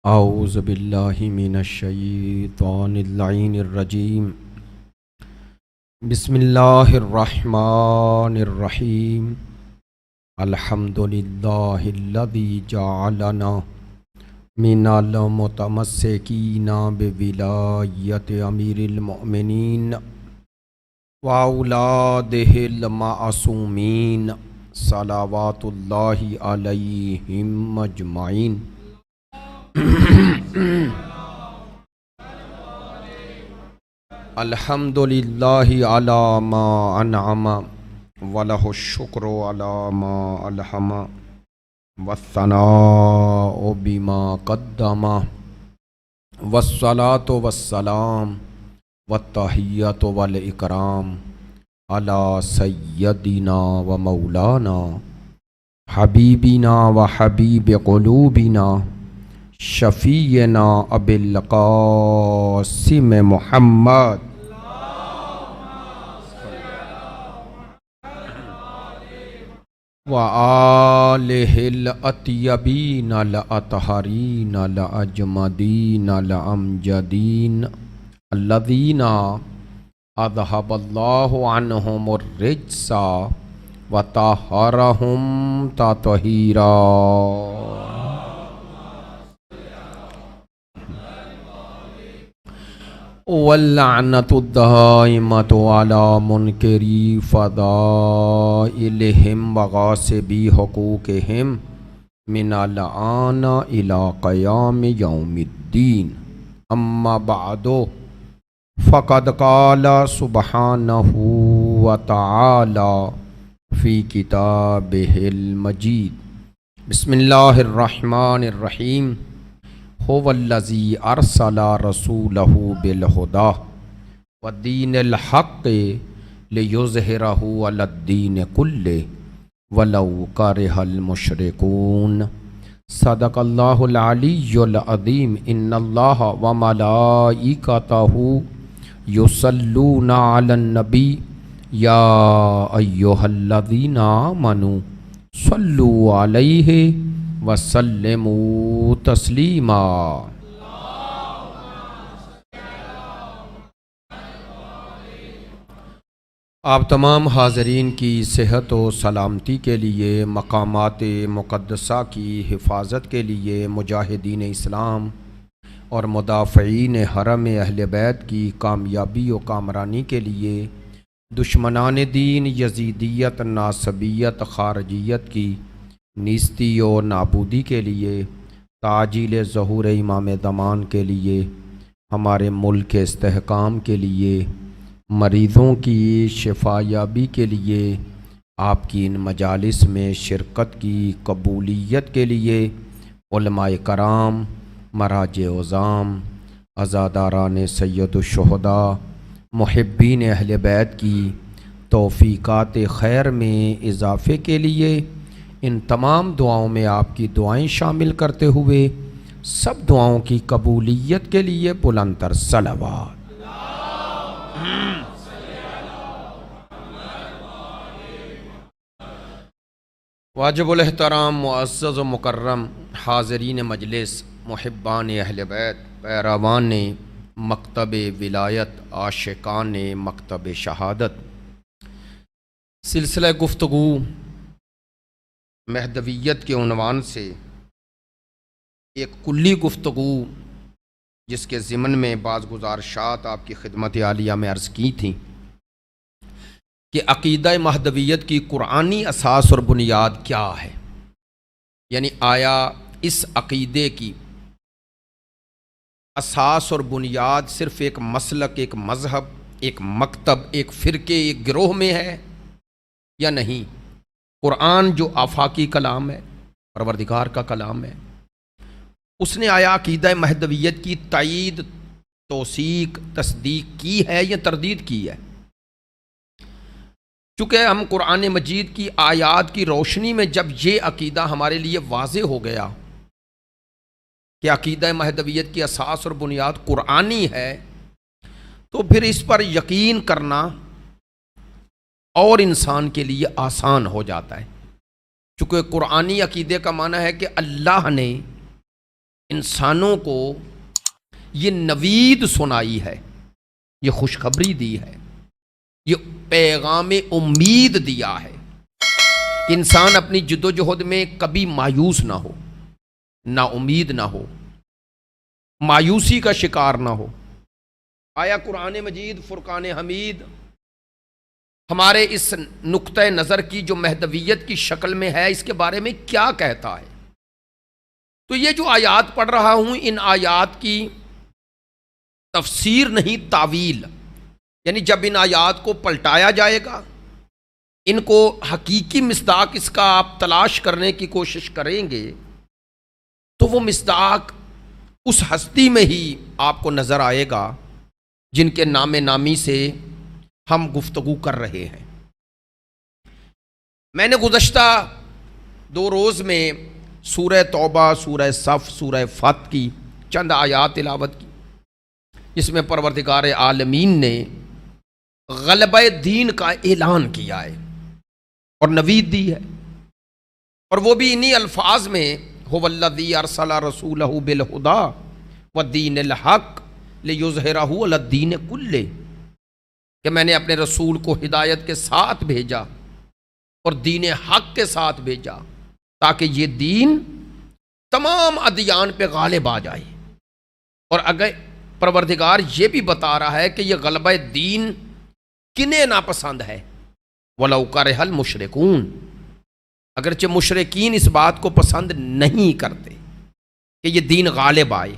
اعوذ باللہ من الشیطان اللعین الرجیم بسم اللہ الرحمن الرحیم الحمد للہ الذی جعلنا من المتمسکین بولایت امیر المؤمنین واولادہ المعصومین صلوات اللہ علیہم اجمعین۔ الحمد للہ علی ما انعم ولہ الشکر علی ما الہم والثناء بما قدم والصلاة والسلام والتحیۃ والاکرام علی سیدنا و مولانا حبیبنا و حبیب قلوبنا شفیعنا ابی القاسم محمد وآلہ الاطیبین الاطہرین الاجمدین الامجدین الذین اذہب اللہ عنہم الرجس وطہرہم تطہیرا۔ واللعنۃ الدائمۃ علی منکری فضائلہم وغاصبی حقوقہم من الآن الی قیام یوم الدین۔ اما بعد فقد قال سبحانہ وتعالی فی کتابہ المجید۔ بسم اللہ الرحمن الرحیم۔ هو الذی ارسل رسولہ بالہدی ودین الحق لیظہرہ علی الدین کلہ ولو کرہ المشرکون۔ صدق اللہ العلی العظیم۔ ان اللہ وملائکتہ یصلون علی النبی یا ایہا الذین آمنوا صلوا علیہ وسلموا تسلیما۔ آپ تمام حاضرین کی صحت و سلامتی کے لیے، مقامات مقدسہ کی حفاظت کے لیے، مجاہدین اسلام اور مدافعین حرم اہل بیت کی کامیابی و کامرانی کے لیے، دشمنان دین یزیدیت، ناصبیت، خارجیت کی نیستی و نابودی کے لیے، تعجیل ظہور امام زمان کے لیے، ہمارے ملک کے استحکام کے لیے، مریضوں کی شفا یابی کے لیے، آپ کی ان مجالس میں شرکت کی قبولیت کے لیے، علماء کرام، مراجع عظام، عزاداران سید الشہداء، محبین اہل بیت کی توفیقات خیر میں اضافے کے لیے، ان تمام دعاؤں میں آپ کی دعائیں شامل کرتے ہوئے سب دعاؤں کی قبولیت کے لیے بلند تر صلوات۔ واجب الاحترام، معزز و مکرم حاضرین مجلس، محبان اہل بیت، پیروان مکتب ولایت، عاشقان مکتب شہادت، سلسلہ گفتگو مہدویت کے عنوان سے ایک کلی گفتگو جس کے ضمن میں بعض گزارشات آپ کی خدمت عالیہ میں عرض کی تھیں کہ عقیدہ مہدویت کی قرآنی اساس اور بنیاد کیا ہے، یعنی آیا اس عقیدے کی اساس اور بنیاد صرف ایک مسلک، ایک مذہب، ایک مکتب، ایک فرقے، ایک گروہ میں ہے یا نہیں؟ قرآن جو آفاقی کلام ہے، پروردگار کا کلام ہے، اس نے آیا عقیدہ مہدویت کی تائید، توثیق، تصدیق کی ہے یا تردید کی ہے؟ چونکہ ہم قرآن مجید کی آیات کی روشنی میں جب یہ عقیدہ ہمارے لیے واضح ہو گیا کہ عقیدہ مہدویت کی اساس اور بنیاد قرآنی ہے، تو پھر اس پر یقین کرنا اور انسان کے لیے آسان ہو جاتا ہے، چونکہ قرآنی عقیدے کا معنی ہے کہ اللہ نے انسانوں کو یہ نوید سنائی ہے، یہ خوشخبری دی ہے، یہ پیغام امید دیا ہے کہ انسان اپنی جد و جہد میں کبھی مایوس نہ ہو، نا امید نہ ہو، مایوسی کا شکار نہ ہو۔ آیا قرآن مجید فرقان حمید ہمارے اس نقطۂ نظر کی جو مہدویت کی شکل میں ہے، اس کے بارے میں کیا کہتا ہے؟ تو یہ جو آیات پڑھ رہا ہوں، ان آیات کی تفسیر نہیں، تعویل، یعنی جب ان آیات کو پلٹایا جائے گا، ان کو حقیقی مصداق اس کا آپ تلاش کرنے کی کوشش کریں گے، تو وہ مصداق اس ہستی میں ہی آپ کو نظر آئے گا جن کے نام نامی سے ہم گفتگو کر رہے ہیں۔ میں نے گزشتہ 2 روز میں سورہ توبہ، سورہ صف، سورہ فتح کی چند آیات تلاوت کی، جس میں پروردگار عالمین نے غلبہ دین کا اعلان کیا ہے اور نوید دی ہے، اور وہ بھی انہی الفاظ میں، هو الذی ارسل رسولہ بالہدی والدین الحق لیظہرہ علی الدین کلہ، کہ میں نے اپنے رسول کو ہدایت کے ساتھ بھیجا اور دین حق کے ساتھ بھیجا تاکہ یہ دین تمام ادیان پہ غالب آ جائے۔ اور اگر پروردگار یہ بھی بتا رہا ہے کہ یہ غلبہ دین کنہیں ناپسند ہے، وَلَوْ كَرِهَ الْمُشْرِكُونَ، اگرچہ مشرکین اس بات کو پسند نہیں کرتے کہ یہ دین غالب آئے۔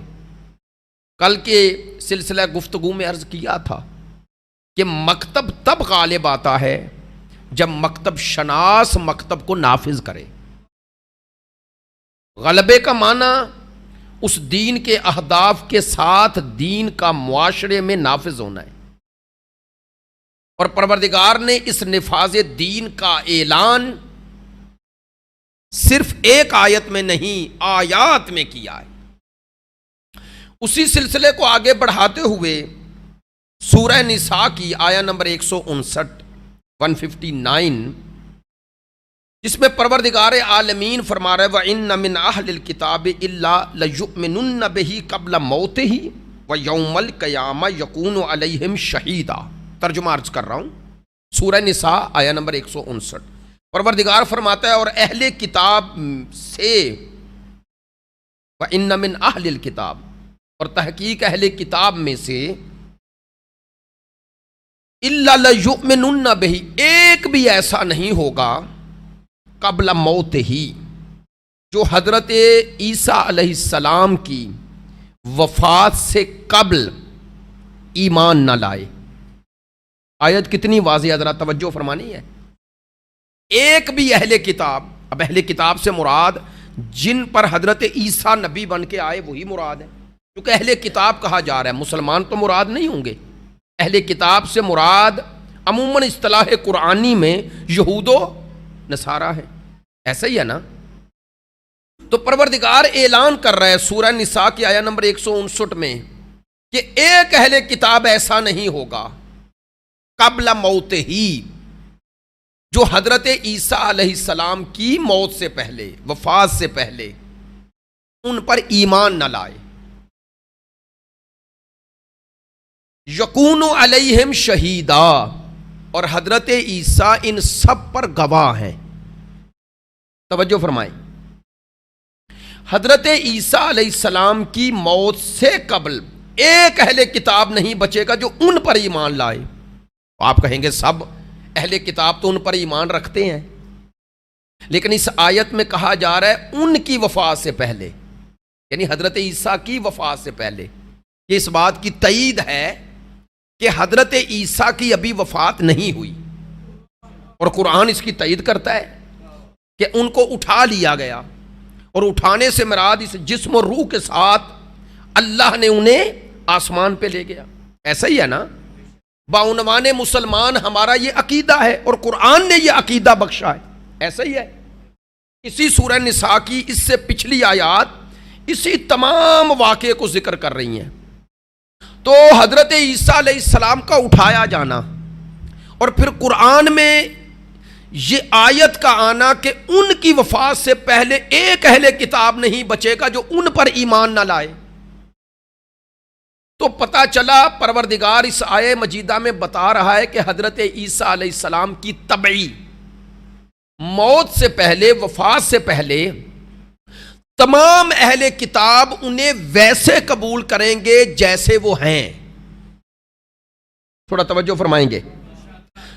کل کے سلسلہ گفتگو میں عرض کیا تھا کہ مکتب تب غالب آتا ہے جب مکتب شناس مکتب کو نافذ کرے۔ غلبے کا معنی اس دین کے اہداف کے ساتھ دین کا معاشرے میں نافذ ہونا ہے، اور پروردگار نے اس نفاذ دین کا اعلان صرف ایک آیت میں نہیں، آیات میں کیا ہے۔ اسی سلسلے کو آگے بڑھاتے ہوئے سورہ نساء کی آیہ نمبر 159 جس میں پروردگار عالمین فرما رہے وَإِنَّ مِنْ أَهْلِ الْكِتَابِ إِلَّا لَيُؤْمِنُنَّ بِهِ قَبْلَ مَوْتِهِ وَيَوْمَ الْقِيَامَةِ يَكُونُ عَلَيْهِمْ شَهِيدًا۔ ترجمہ عرض کر رہا ہوں، سورہ نساء آیہ نمبر 159۔ پروردگار فرماتا ہے اور اہل کتاب سے، وَإِنَّ مِنْ أَهْلِ الْكِتَابِ، اور تحقیق اہل کتاب میں سے، إِلَّا لَيُؤْمِنُنَّ بِهِ، ایک بھی ایسا نہیں ہوگا، قبل موت ہی، جو حضرت عیسیٰ علیہ السلام کی وفات سے قبل ایمان نہ لائے۔ آیت کتنی واضح، ذرا توجہ فرمانی ہے۔ ایک بھی اہل کتاب، اب اہل کتاب سے مراد جن پر حضرت عیسیٰ نبی بن کے آئے وہی مراد ہے، کیونکہ اہل کتاب کہا جا رہا ہے، مسلمان تو مراد نہیں ہوں گے۔ اہل کتاب سے مراد عموماً اصطلاح قرآنی میں یہود و نصارہ ہے، ایسا ہی ہے نا؟ تو پروردگار اعلان کر رہا ہے سورہ نساء کی آیہ نمبر 159 میں کہ ایک اہل کتاب ایسا نہیں ہوگا قبل موت ہی، جو حضرت عیسیٰ علیہ السلام کی موت سے پہلے، وفات سے پہلے ان پر ایمان نہ لائے۔ یکون علیہم شہیدا، اور حضرت عیسیٰ ان سب پر گواہ ہیں۔ توجہ فرمائیں، حضرت عیسیٰ علیہ السلام کی موت سے قبل ایک اہل کتاب نہیں بچے گا جو ان پر ایمان لائے۔ آپ کہیں گے سب اہل کتاب تو ان پر ایمان رکھتے ہیں، لیکن اس آیت میں کہا جا رہا ہے ان کی وفات سے پہلے، یعنی حضرت عیسیٰ کی وفات سے پہلے۔ یہ اس بات کی تائید ہے کہ حضرت عیسیٰ کی ابھی وفات نہیں ہوئی، اور قرآن اس کی تائید کرتا ہے کہ ان کو اٹھا لیا گیا، اور اٹھانے سے مراد اس جسم و روح کے ساتھ اللہ نے انہیں آسمان پہ لے گیا۔ ایسا ہی ہے نا؟ باعنوان مسلمان ہمارا یہ عقیدہ ہے، اور قرآن نے یہ عقیدہ بخشا ہے، ایسا ہی ہے۔ اسی سورہ نساء کی اس سے پچھلی آیات اسی تمام واقعے کو ذکر کر رہی ہیں۔ تو حضرت عیسیٰ علیہ السلام کا اٹھایا جانا، اور پھر قرآن میں یہ آیت کا آنا کہ ان کی وفات سے پہلے ایک اہل کتاب نہیں بچے گا جو ان پر ایمان نہ لائے. تو پتہ چلا پروردگار اس آیہ مجیدہ میں بتا رہا ہے کہ حضرت عیسیٰ علیہ السلام کی طبعی موت سے پہلے، وفات سے پہلے تمام اہل کتاب انہیں ویسے قبول کریں گے جیسے وہ ہیں. تھوڑا توجہ فرمائیں گے.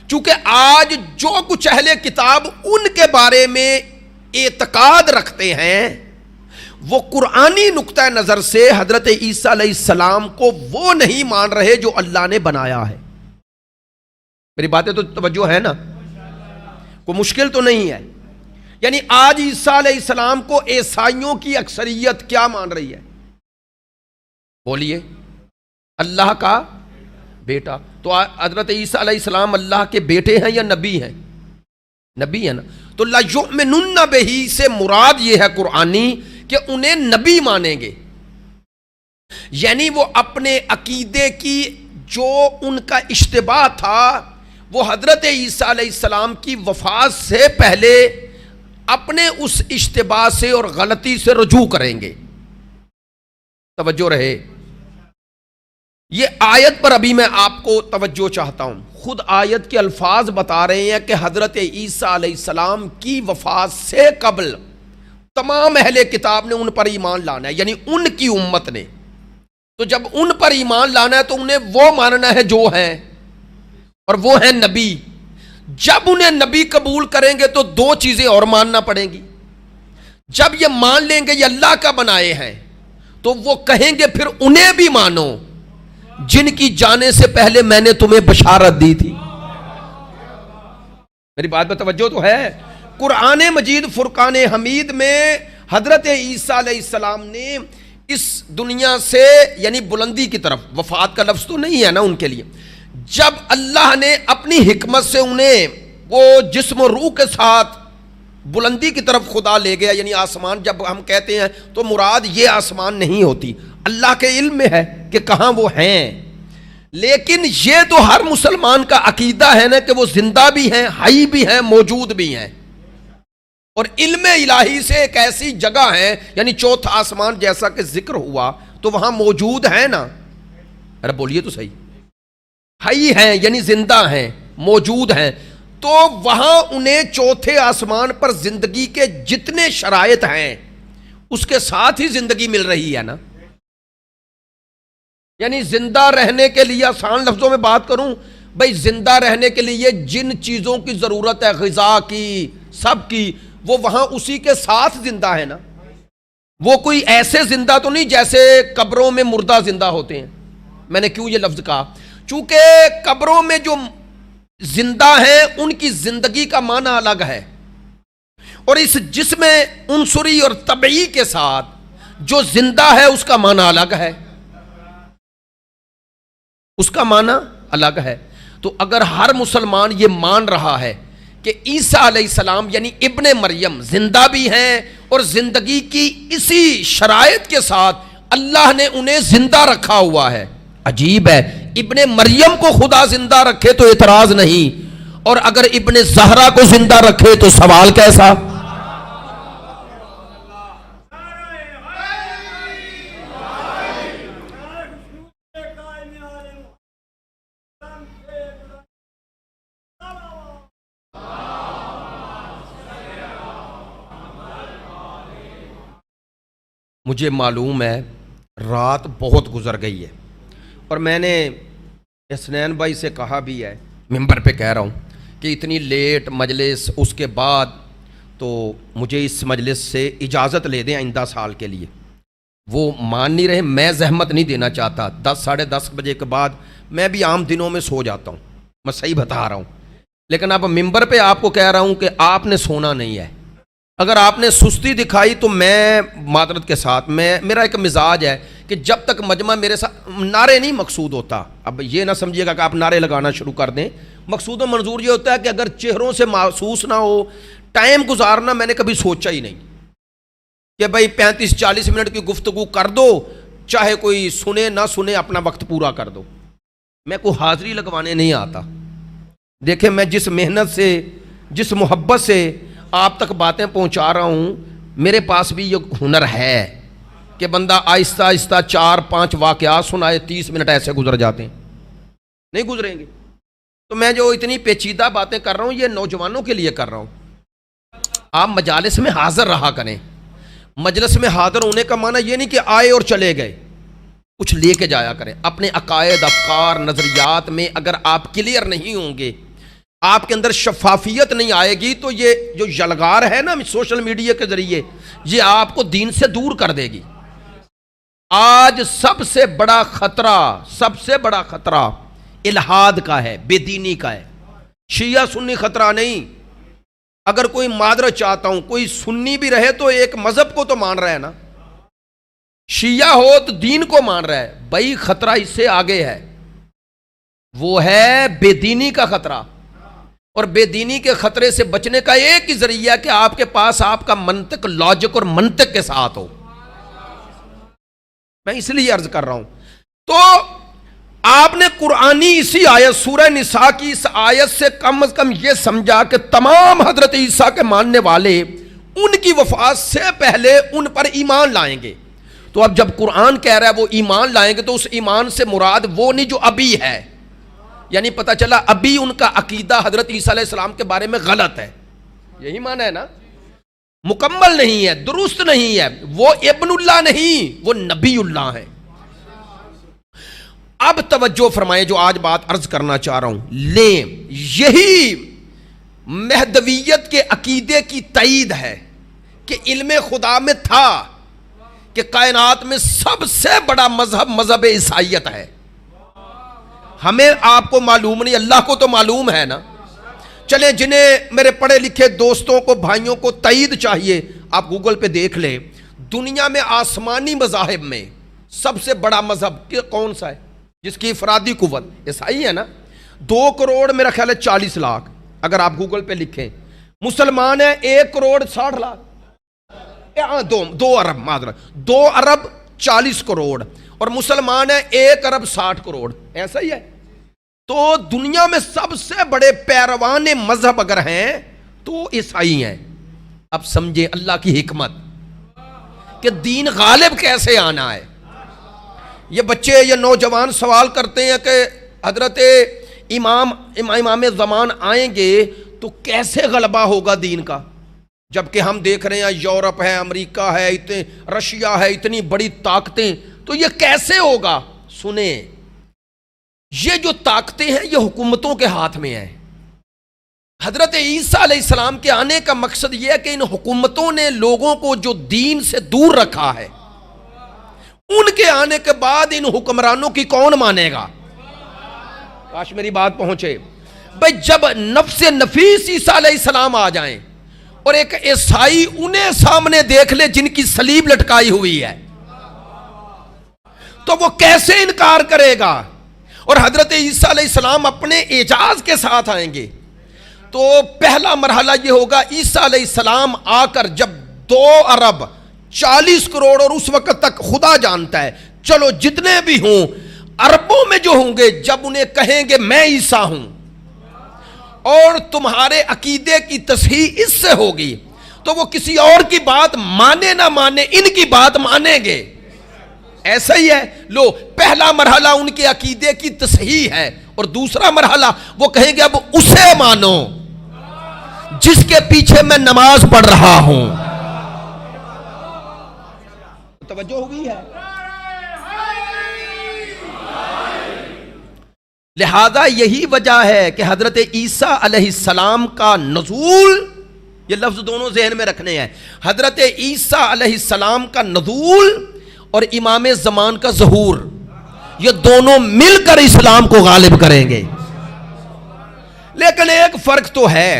چونکہ آج جو کچھ اہل کتاب ان کے بارے میں اعتقاد رکھتے ہیں وہ قرآنی نقطہ نظر سے حضرت عیسیٰ علیہ السلام کو وہ نہیں مان رہے جو اللہ نے بنایا ہے. میری باتیں تو توجہ ہے نا، کوئی مشکل تو نہیں ہے. یعنی آج عیسیٰ علیہ السلام کو عیسائیوں کی اکثریت کیا مان رہی ہے؟ بولیے. اللہ کا بیٹا. تو حضرت عیسیٰ علیہ السلام اللہ کے بیٹے ہیں یا نبی ہیں؟ نبی ہیں نا. تو لا یؤمنن بہ سے مراد یہ ہے قرآنی کہ انہیں نبی مانیں گے. یعنی وہ اپنے عقیدے کی جو ان کا اشتباہ تھا وہ حضرت عیسیٰ علیہ السلام کی وفات سے پہلے اپنے اس اشتباہ سے اور غلطی سے رجوع کریں گے. توجہ رہے. یہ آیت پر ابھی میں آپ کو توجہ چاہتا ہوں. خود آیت کے الفاظ بتا رہے ہیں کہ حضرت عیسیٰ علیہ السلام کی وفات سے قبل تمام اہل کتاب نے ان پر ایمان لانا ہے، یعنی ان کی امت نے. تو جب ان پر ایمان لانا ہے تو انہیں وہ ماننا ہے جو ہیں، اور وہ ہیں نبی. جب انہیں نبی قبول کریں گے تو دو چیزیں اور ماننا پڑیں گی. جب یہ مان لیں گے یہ اللہ کا بنائے ہیں تو وہ کہیں گے پھر انہیں بھی مانو جن کی جانے سے پہلے میں نے تمہیں بشارت دی تھی. میری بات پہ توجہ تو ہے. قرآن مجید فرقان حمید میں حضرت عیسیٰ علیہ السلام نے اس دنیا سے یعنی بلندی کی طرف، وفات کا لفظ تو نہیں ہے نا ان کے لیے، جب اللہ نے اپنی حکمت سے انہیں وہ جسم و روح کے ساتھ بلندی کی طرف خدا لے گیا. یعنی آسمان جب ہم کہتے ہیں تو مراد یہ آسمان نہیں ہوتی، اللہ کے علم میں ہے کہ کہاں وہ ہیں. لیکن یہ تو ہر مسلمان کا عقیدہ ہے نا کہ وہ زندہ بھی ہیں، حی بھی ہیں، موجود بھی ہیں، اور علم الہی سے ایک ایسی جگہ ہے یعنی چوتھا آسمان جیسا کہ ذکر ہوا تو وہاں موجود ہیں نا. ارے بولیے تو صحیح. حی ہیں یعنی زندہ ہیں، موجود ہیں. تو وہاں انہیں چوتھے آسمان پر زندگی کے جتنے شرائط ہیں اس کے ساتھ ہی زندگی مل رہی ہے نا. یعنی زندہ رہنے کے لیے آسان لفظوں میں بات کروں بھائی، زندہ رہنے کے لیے جن چیزوں کی ضرورت ہے، غذا کی، سب کی، وہ وہاں اسی کے ساتھ زندہ ہے نا. وہ کوئی ایسے زندہ تو نہیں جیسے قبروں میں مردہ زندہ ہوتے ہیں. میں نے کیوں یہ لفظ کہا؟ چونکہ قبروں میں جو زندہ ہیں ان کی زندگی کا معنی الگ ہے، اور اس جسم عنصری اور طبعی کے ساتھ جو زندہ ہے اس کا معنی الگ ہے، اس کا معنی الگ ہے. تو اگر ہر مسلمان یہ مان رہا ہے کہ عیسیٰ علیہ السلام یعنی ابن مریم زندہ بھی ہیں اور زندگی کی اسی شرائط کے ساتھ اللہ نے انہیں زندہ رکھا ہوا ہے. عجیب ہے، ابن مریم کو خدا زندہ رکھے تو اعتراض نہیں، اور اگر ابن زہرا کو زندہ رکھے تو سوال کیسا؟ مجھے معلوم ہے رات بہت گزر گئی ہے، اور میں نے حسنین بھائی سے کہا بھی ہے، ممبر پہ کہہ رہا ہوں کہ اتنی لیٹ مجلس، اس کے بعد تو مجھے اس مجلس سے اجازت لے دیں آئندہ سال کے لیے. وہ مان نہیں رہے، میں زحمت نہیں دینا چاہتا. 10 ساڑھے 10 بجے کے بعد میں بھی عام دنوں میں سو جاتا ہوں، میں صحیح بتا رہا ہوں. لیکن اب ممبر پہ آپ کو کہہ رہا ہوں کہ آپ نے سونا نہیں ہے. اگر آپ نے سستی دکھائی تو میں معذرت کے ساتھ، میرا ایک مزاج ہے کہ جب تک مجمع میرے ساتھ، نعرے نہیں مقصود ہوتا، اب یہ نہ سمجھیے گا کہ آپ نعرے لگانا شروع کر دیں. مقصود و منظور یہ ہوتا ہے کہ اگر چہروں سے محسوس نہ ہو ٹائم گزارنا، میں نے کبھی سوچا ہی نہیں کہ بھائی 35-40 منٹ کی گفتگو کر دو، چاہے کوئی سنے نہ سنے، اپنا وقت پورا کر دو. میں کوئی حاضری لگوانے نہیں آتا. دیکھیں میں جس محنت سے جس محبت سے آپ تک باتیں پہنچا رہا ہوں، میرے پاس بھی یہ ہنر ہے کہ بندہ آہستہ آہستہ 4-5 واقعات سنائے، 30 منٹ ایسے گزر جاتے ہیں، نہیں گزریں گے۔ تو میں جو اتنی پیچیدہ باتیں کر رہا ہوں یہ نوجوانوں کے لیے کر رہا ہوں۔ آپ مجالس میں حاضر رہا کریں۔ مجلس میں حاضر ہونے کا معنی یہ نہیں کہ آئے اور چلے گئے، کچھ لے کے جایا کریں۔ اپنے عقائد، افکار، نظریات میں اگر آپ کلیئر نہیں ہوں گے، آپ کے اندر شفافیت نہیں آئے گی، تو یہ جو یلغار ہے نا سوشل میڈیا کے ذریعے، یہ آپ کو دین سے دور کر دے گی۔ آج سب سے بڑا خطرہ الہاد کا ہے، بے دینی کا ہے۔ شیعہ سنی خطرہ نہیں۔ اگر کوئی معذرت چاہتا ہوں، کوئی سنی بھی رہے تو ایک مذہب کو تو مان رہا ہے نا، شیعہ ہو تو دین کو مان رہا ہے۔ بھائی خطرہ اس سے آگے ہے، وہ ہے بے دینی کا خطرہ۔ اور بے دینی کے خطرے سے بچنے کا ایک ہی ذریعہ کہ آپ کے پاس آپ کا منطق، لاجک اور منطق کے ساتھ ہو۔ میں اس لیے عرض کر رہا ہوں۔ تو آپ نے قرآنی اسی آیت سورہ نساء کی اس آیت سے کم از کم یہ سمجھا کہ تمام حضرت عیسیٰ کے ماننے والے ان کی وفات سے پہلے ان پر ایمان لائیں گے۔ تو اب جب قرآن کہہ رہا ہے وہ ایمان لائیں گے، تو اس ایمان سے مراد وہ نہیں جو ابھی ہے، یعنی پتہ چلا ابھی ان کا عقیدہ حضرت عیسیٰ علیہ السلام کے بارے میں غلط ہے، یہی معنی ہے نا، مکمل نہیں ہے، درست نہیں ہے، وہ ابن اللہ نہیں، وہ نبی اللہ ہے۔ اب توجہ فرمائیں، جو آج بات عرض کرنا چاہ رہا ہوں لیں، یہی مہدویت کے عقیدے کی تائید ہے کہ علم خدا میں تھا کہ کائنات میں سب سے بڑا مذہب عیسائیت ہے۔ ہمیں آپ کو معلوم نہیں، اللہ کو تو معلوم ہے نا۔ چلیں جنہیں میرے پڑھے لکھے دوستوں کو، بھائیوں کو تائید چاہیے، آپ گوگل پہ دیکھ لیں، دنیا میں آسمانی مذاہب میں سب سے بڑا مذہب کون سا ہے جس کی افرادی قوت عیسائی ہے نا؟ 2 کروڑ میرا خیال ہے 40 لاکھ، اگر آپ گوگل پہ لکھیں۔ مسلمان ہیں 1 کروڑ 60 لاکھ، 2 ارب، معذرت 2 ارب 40 کروڑ، اور مسلمان ہیں 1 ارب 60 کروڑ، ایسا ہی ہے۔ تو دنیا میں سب سے بڑے پیروان مذہب اگر ہیں تو عیسائی ہیں۔ اب سمجھے اللہ کی حکمت کہ دین غالب کیسے آنا ہے۔ یہ بچے، یہ نوجوان سوال کرتے ہیں کہ حضرت امام زمان آئیں گے تو کیسے غلبہ ہوگا دین کا، جبکہ ہم دیکھ رہے ہیں یورپ ہے، امریکہ ہے، رشیا ہے، اتنی بڑی طاقتیں، تو یہ کیسے ہوگا؟ سنیں، یہ جو طاقتیں ہیں یہ حکومتوں کے ہاتھ میں ہیں۔ حضرت عیسیٰ علیہ السلام کے آنے کا مقصد یہ ہے کہ ان حکومتوں نے لوگوں کو جو دین سے دور رکھا ہے، ان کے آنے کے بعد ان حکمرانوں کی کون مانے گا؟ کاش میری بات پہنچے۔ بھئی جب نفس نفیس عیسیٰ علیہ السلام آ جائیں اور ایک عیسائی انہیں سامنے دیکھ لے جن کی صلیب لٹکائی ہوئی ہے، تو وہ کیسے انکار کرے گا؟ اور حضرت عیسیٰ علیہ السلام اپنے اعجاز کے ساتھ آئیں گے۔ تو پہلا مرحلہ یہ ہوگا، عیسیٰ علیہ السلام آ کر جب 2 ارب 40 کروڑ، اور اس وقت تک خدا جانتا ہے، چلو جتنے بھی ہوں اربوں میں جو ہوں گے، جب انہیں کہیں گے میں عیسیٰ ہوں اور تمہارے عقیدے کی تصحیح اس سے ہوگی، تو وہ کسی اور کی بات مانے نہ مانے ان کی بات مانیں گے۔ ایسا ہی ہے۔ لو، پہلا مرحلہ ان کے عقیدے کی تصحیح ہے، اور دوسرا مرحلہ وہ کہیں گے اب اسے مانو جس کے پیچھے میں نماز پڑھ رہا ہوں۔ توجہ ہوئی ہے؟ لہذا یہی وجہ ہے کہ حضرت عیسیٰ علیہ السلام کا نزول، یہ لفظ دونوں ذہن میں رکھنے ہیں، حضرت عیسیٰ علیہ السلام کا نزول اور امام زمان کا ظہور، یہ دونوں مل کر اسلام کو غالب کریں گے۔ لیکن ایک فرق تو ہے،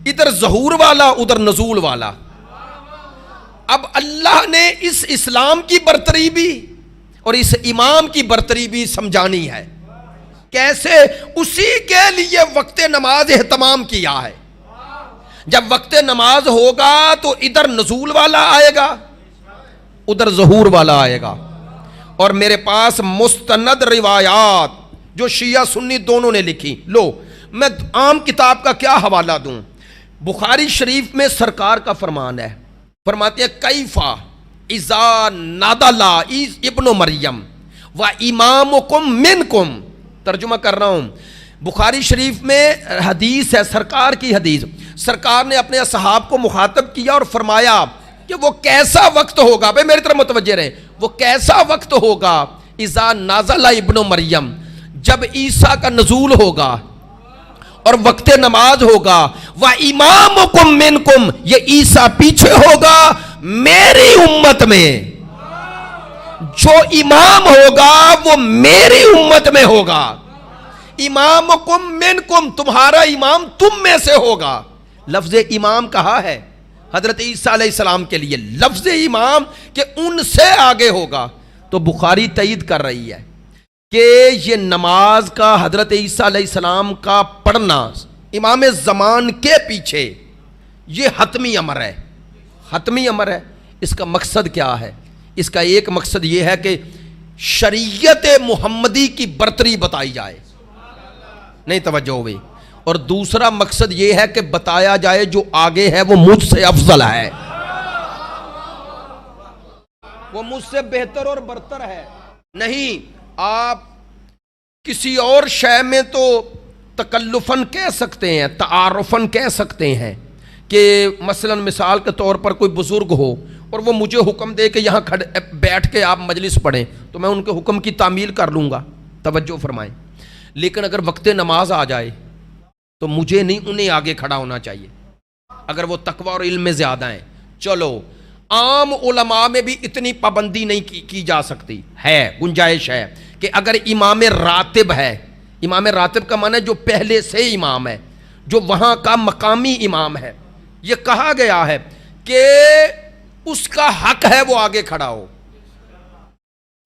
ادھر ظہور والا ادھر نزول والا۔ اب اللہ نے اس اسلام کی برتری بھی اور اس امام کی برتری بھی سمجھانی ہے۔ کیسے؟ اسی کے لیے وقت نماز اہتمام کیا ہے۔ جب وقت نماز ہوگا تو ادھر نزول والا آئے گا، ادھر ظہور والا آئے گا۔ اور میرے پاس مستند روایات جو شیعہ سنی دونوں نے لکھی، لو میں عام کتاب کا کیا حوالہ دوں، بخاری شریف میں سرکار کا فرمان ہے، فرماتے ہیں کیفا اذا نادلا ابن مریم و امامکم منکم. ترجمہ کر رہا ہوں، بخاری شریف میں حدیث ہے، سرکار کی حدیث. سرکار نے اپنے اصحاب کو مخاطب کیا اور فرمایا کہ وہ کیسا وقت ہوگا، بھئی میری طرف متوجہ رہیں، وہ کیسا وقت ہوگا اذا نازل ابن مریم، جب عیسیٰ کا نزول ہوگا اور وقت نماز ہوگا. وَإِمَامُكُم مِّنكُم، یہ عیسیٰ پیچھے ہوگا میری امت میں، جو امام ہوگا وہ میری امت میں ہوگا. امامکم منکم، تمہارا امام تم میں سے ہوگا. لفظ امام کہا ہے حضرت عیسیٰ علیہ السلام کے لیے، لفظ امام کہ ان سے آگے ہوگا. تو بخاری تائید کر رہی ہے کہ یہ نماز کا حضرت عیسیٰ علیہ السلام کا پڑھنا امام زمان کے پیچھے یہ حتمی امر ہے، حتمی امر ہے. اس کا مقصد کیا ہے؟ اس کا ایک مقصد یہ ہے کہ شریعت محمدی کی برتری بتائی جائے، نہیں توجہ ہوئی. اور دوسرا مقصد یہ ہے کہ بتایا جائے جو آگے ہے وہ مجھ سے افضل ہے، وہ مجھ سے بہتر اور برتر ہے. نہیں، آپ کسی اور شے میں تو تکلفاً کہہ سکتے ہیں، تعارفاً کہہ سکتے ہیں کہ مثلا مثال کے طور پر کوئی بزرگ ہو اور وہ مجھے حکم دے کہ یہاں بیٹھ کے آپ مجلس پڑھیں تو میں ان کے حکم کی تعمیل کر لوں گا. توجہ فرمائیں. لیکن اگر وقت نماز آ جائے تو مجھے نہیں، انہیں آگے کھڑا ہونا چاہیے اگر وہ تقوی اور علم میں زیادہ ہیں. چلو عام علماء میں بھی اتنی پابندی نہیں کی جا سکتی، ہے گنجائش ہے کہ اگر امام راتب ہے، امام راتب کا معنی ہے جو پہلے سے امام ہے، جو وہاں کا مقامی امام ہے، یہ کہا گیا ہے کہ اس کا حق ہے وہ آگے کھڑا ہو.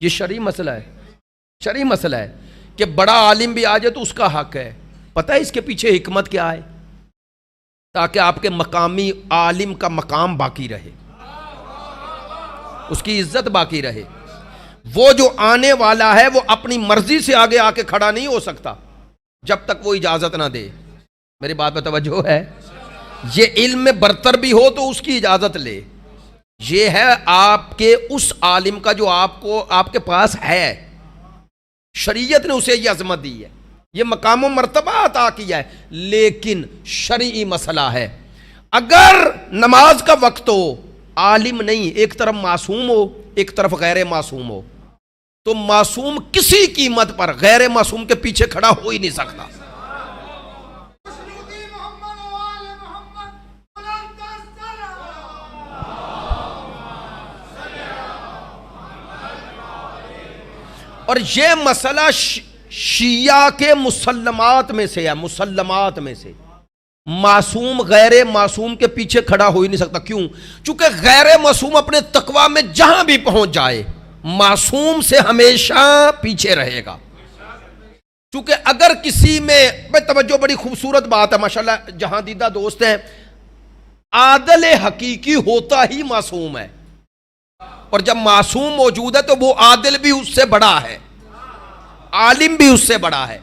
یہ شرعی مسئلہ ہے، شرعی مسئلہ ہے کہ بڑا عالم بھی آ جائے تو اس کا حق ہے. پتہ ہے اس کے پیچھے حکمت کیا ہے؟ تاکہ آپ کے مقامی عالم کا مقام باقی رہے، اس کی عزت باقی رہے. وہ جو آنے والا ہے وہ اپنی مرضی سے آگے آ کے کھڑا نہیں ہو سکتا جب تک وہ اجازت نہ دے. میری بات پہ توجہ ہے؟ یہ علم میں برتر بھی ہو تو اس کی اجازت لے. یہ ہے آپ کے اس عالم کا جو آپ کے پاس ہے، شریعت نے اسے یہ عظمت دی ہے، یہ مقام و مرتبہ عطا کیا ہے. لیکن شرعی مسئلہ ہے، اگر نماز کا وقت ہو، عالم نہیں، ایک طرف معصوم ہو ایک طرف غیر معصوم ہو، تو معصوم کسی قیمت پر غیر معصوم کے پیچھے کھڑا ہو ہی نہیں سکتا. اور یہ مسئلہ شیعہ کے مسلمات میں سے ہے، مسلمات میں سے. معصوم غیر معصوم کے پیچھے کھڑا ہو ہی نہیں سکتا. کیوں؟ چونکہ غیر معصوم اپنے تقویٰ میں جہاں بھی پہنچ جائے معصوم سے ہمیشہ پیچھے رہے گا. چونکہ اگر کسی میں توجہ، بڑی خوبصورت بات ہے ماشاءاللہ، جہاں دیدہ دوست ہیں، عادل حقیقی ہوتا ہی معصوم ہے، اور جب معصوم موجود ہے تو وہ عادل بھی اس سے بڑا ہے، عالم بھی اس سے بڑا ہے.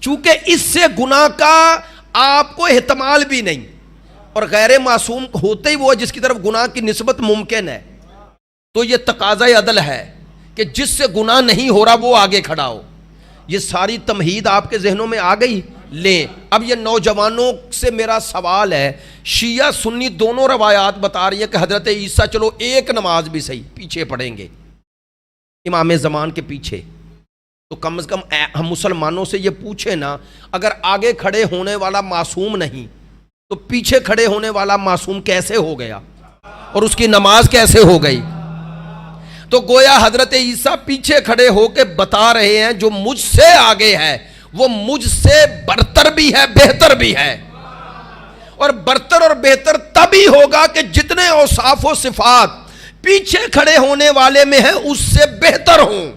چونکہ اس سے گناہ کا آپ کو احتمال بھی نہیں، اور غیر معصوم ہوتے ہی وہ جس کی طرف گناہ کی نسبت ممکن ہے. تو یہ تقاضۂ عدل ہے کہ جس سے گناہ نہیں ہو رہا وہ آگے کھڑا ہو. یہ ساری تمہید آپ کے ذہنوں میں آ گئی. لیں اب یہ نوجوانوں سے میرا سوال ہے، شیعہ سنی دونوں روایات بتا رہی ہیں کہ حضرت عیسیٰ چلو ایک نماز بھی صحیح پیچھے پڑھیں گے امام زمان کے پیچھے، تو کم از کم ہم مسلمانوں سے یہ پوچھیں نا، اگر آگے کھڑے ہونے والا معصوم نہیں تو پیچھے کھڑے ہونے والا معصوم کیسے ہو گیا اور اس کی نماز کیسے ہو گئی؟ تو گویا حضرت عیسیٰ پیچھے کھڑے ہو کے بتا رہے ہیں جو مجھ سے آگے ہے وہ مجھ سے برتر بھی ہے، بہتر بھی ہے. اور برتر اور بہتر تبھی ہوگا کہ جتنے اوصاف و صفات پیچھے کھڑے ہونے والے میں ہیں اس سے بہتر ہوں.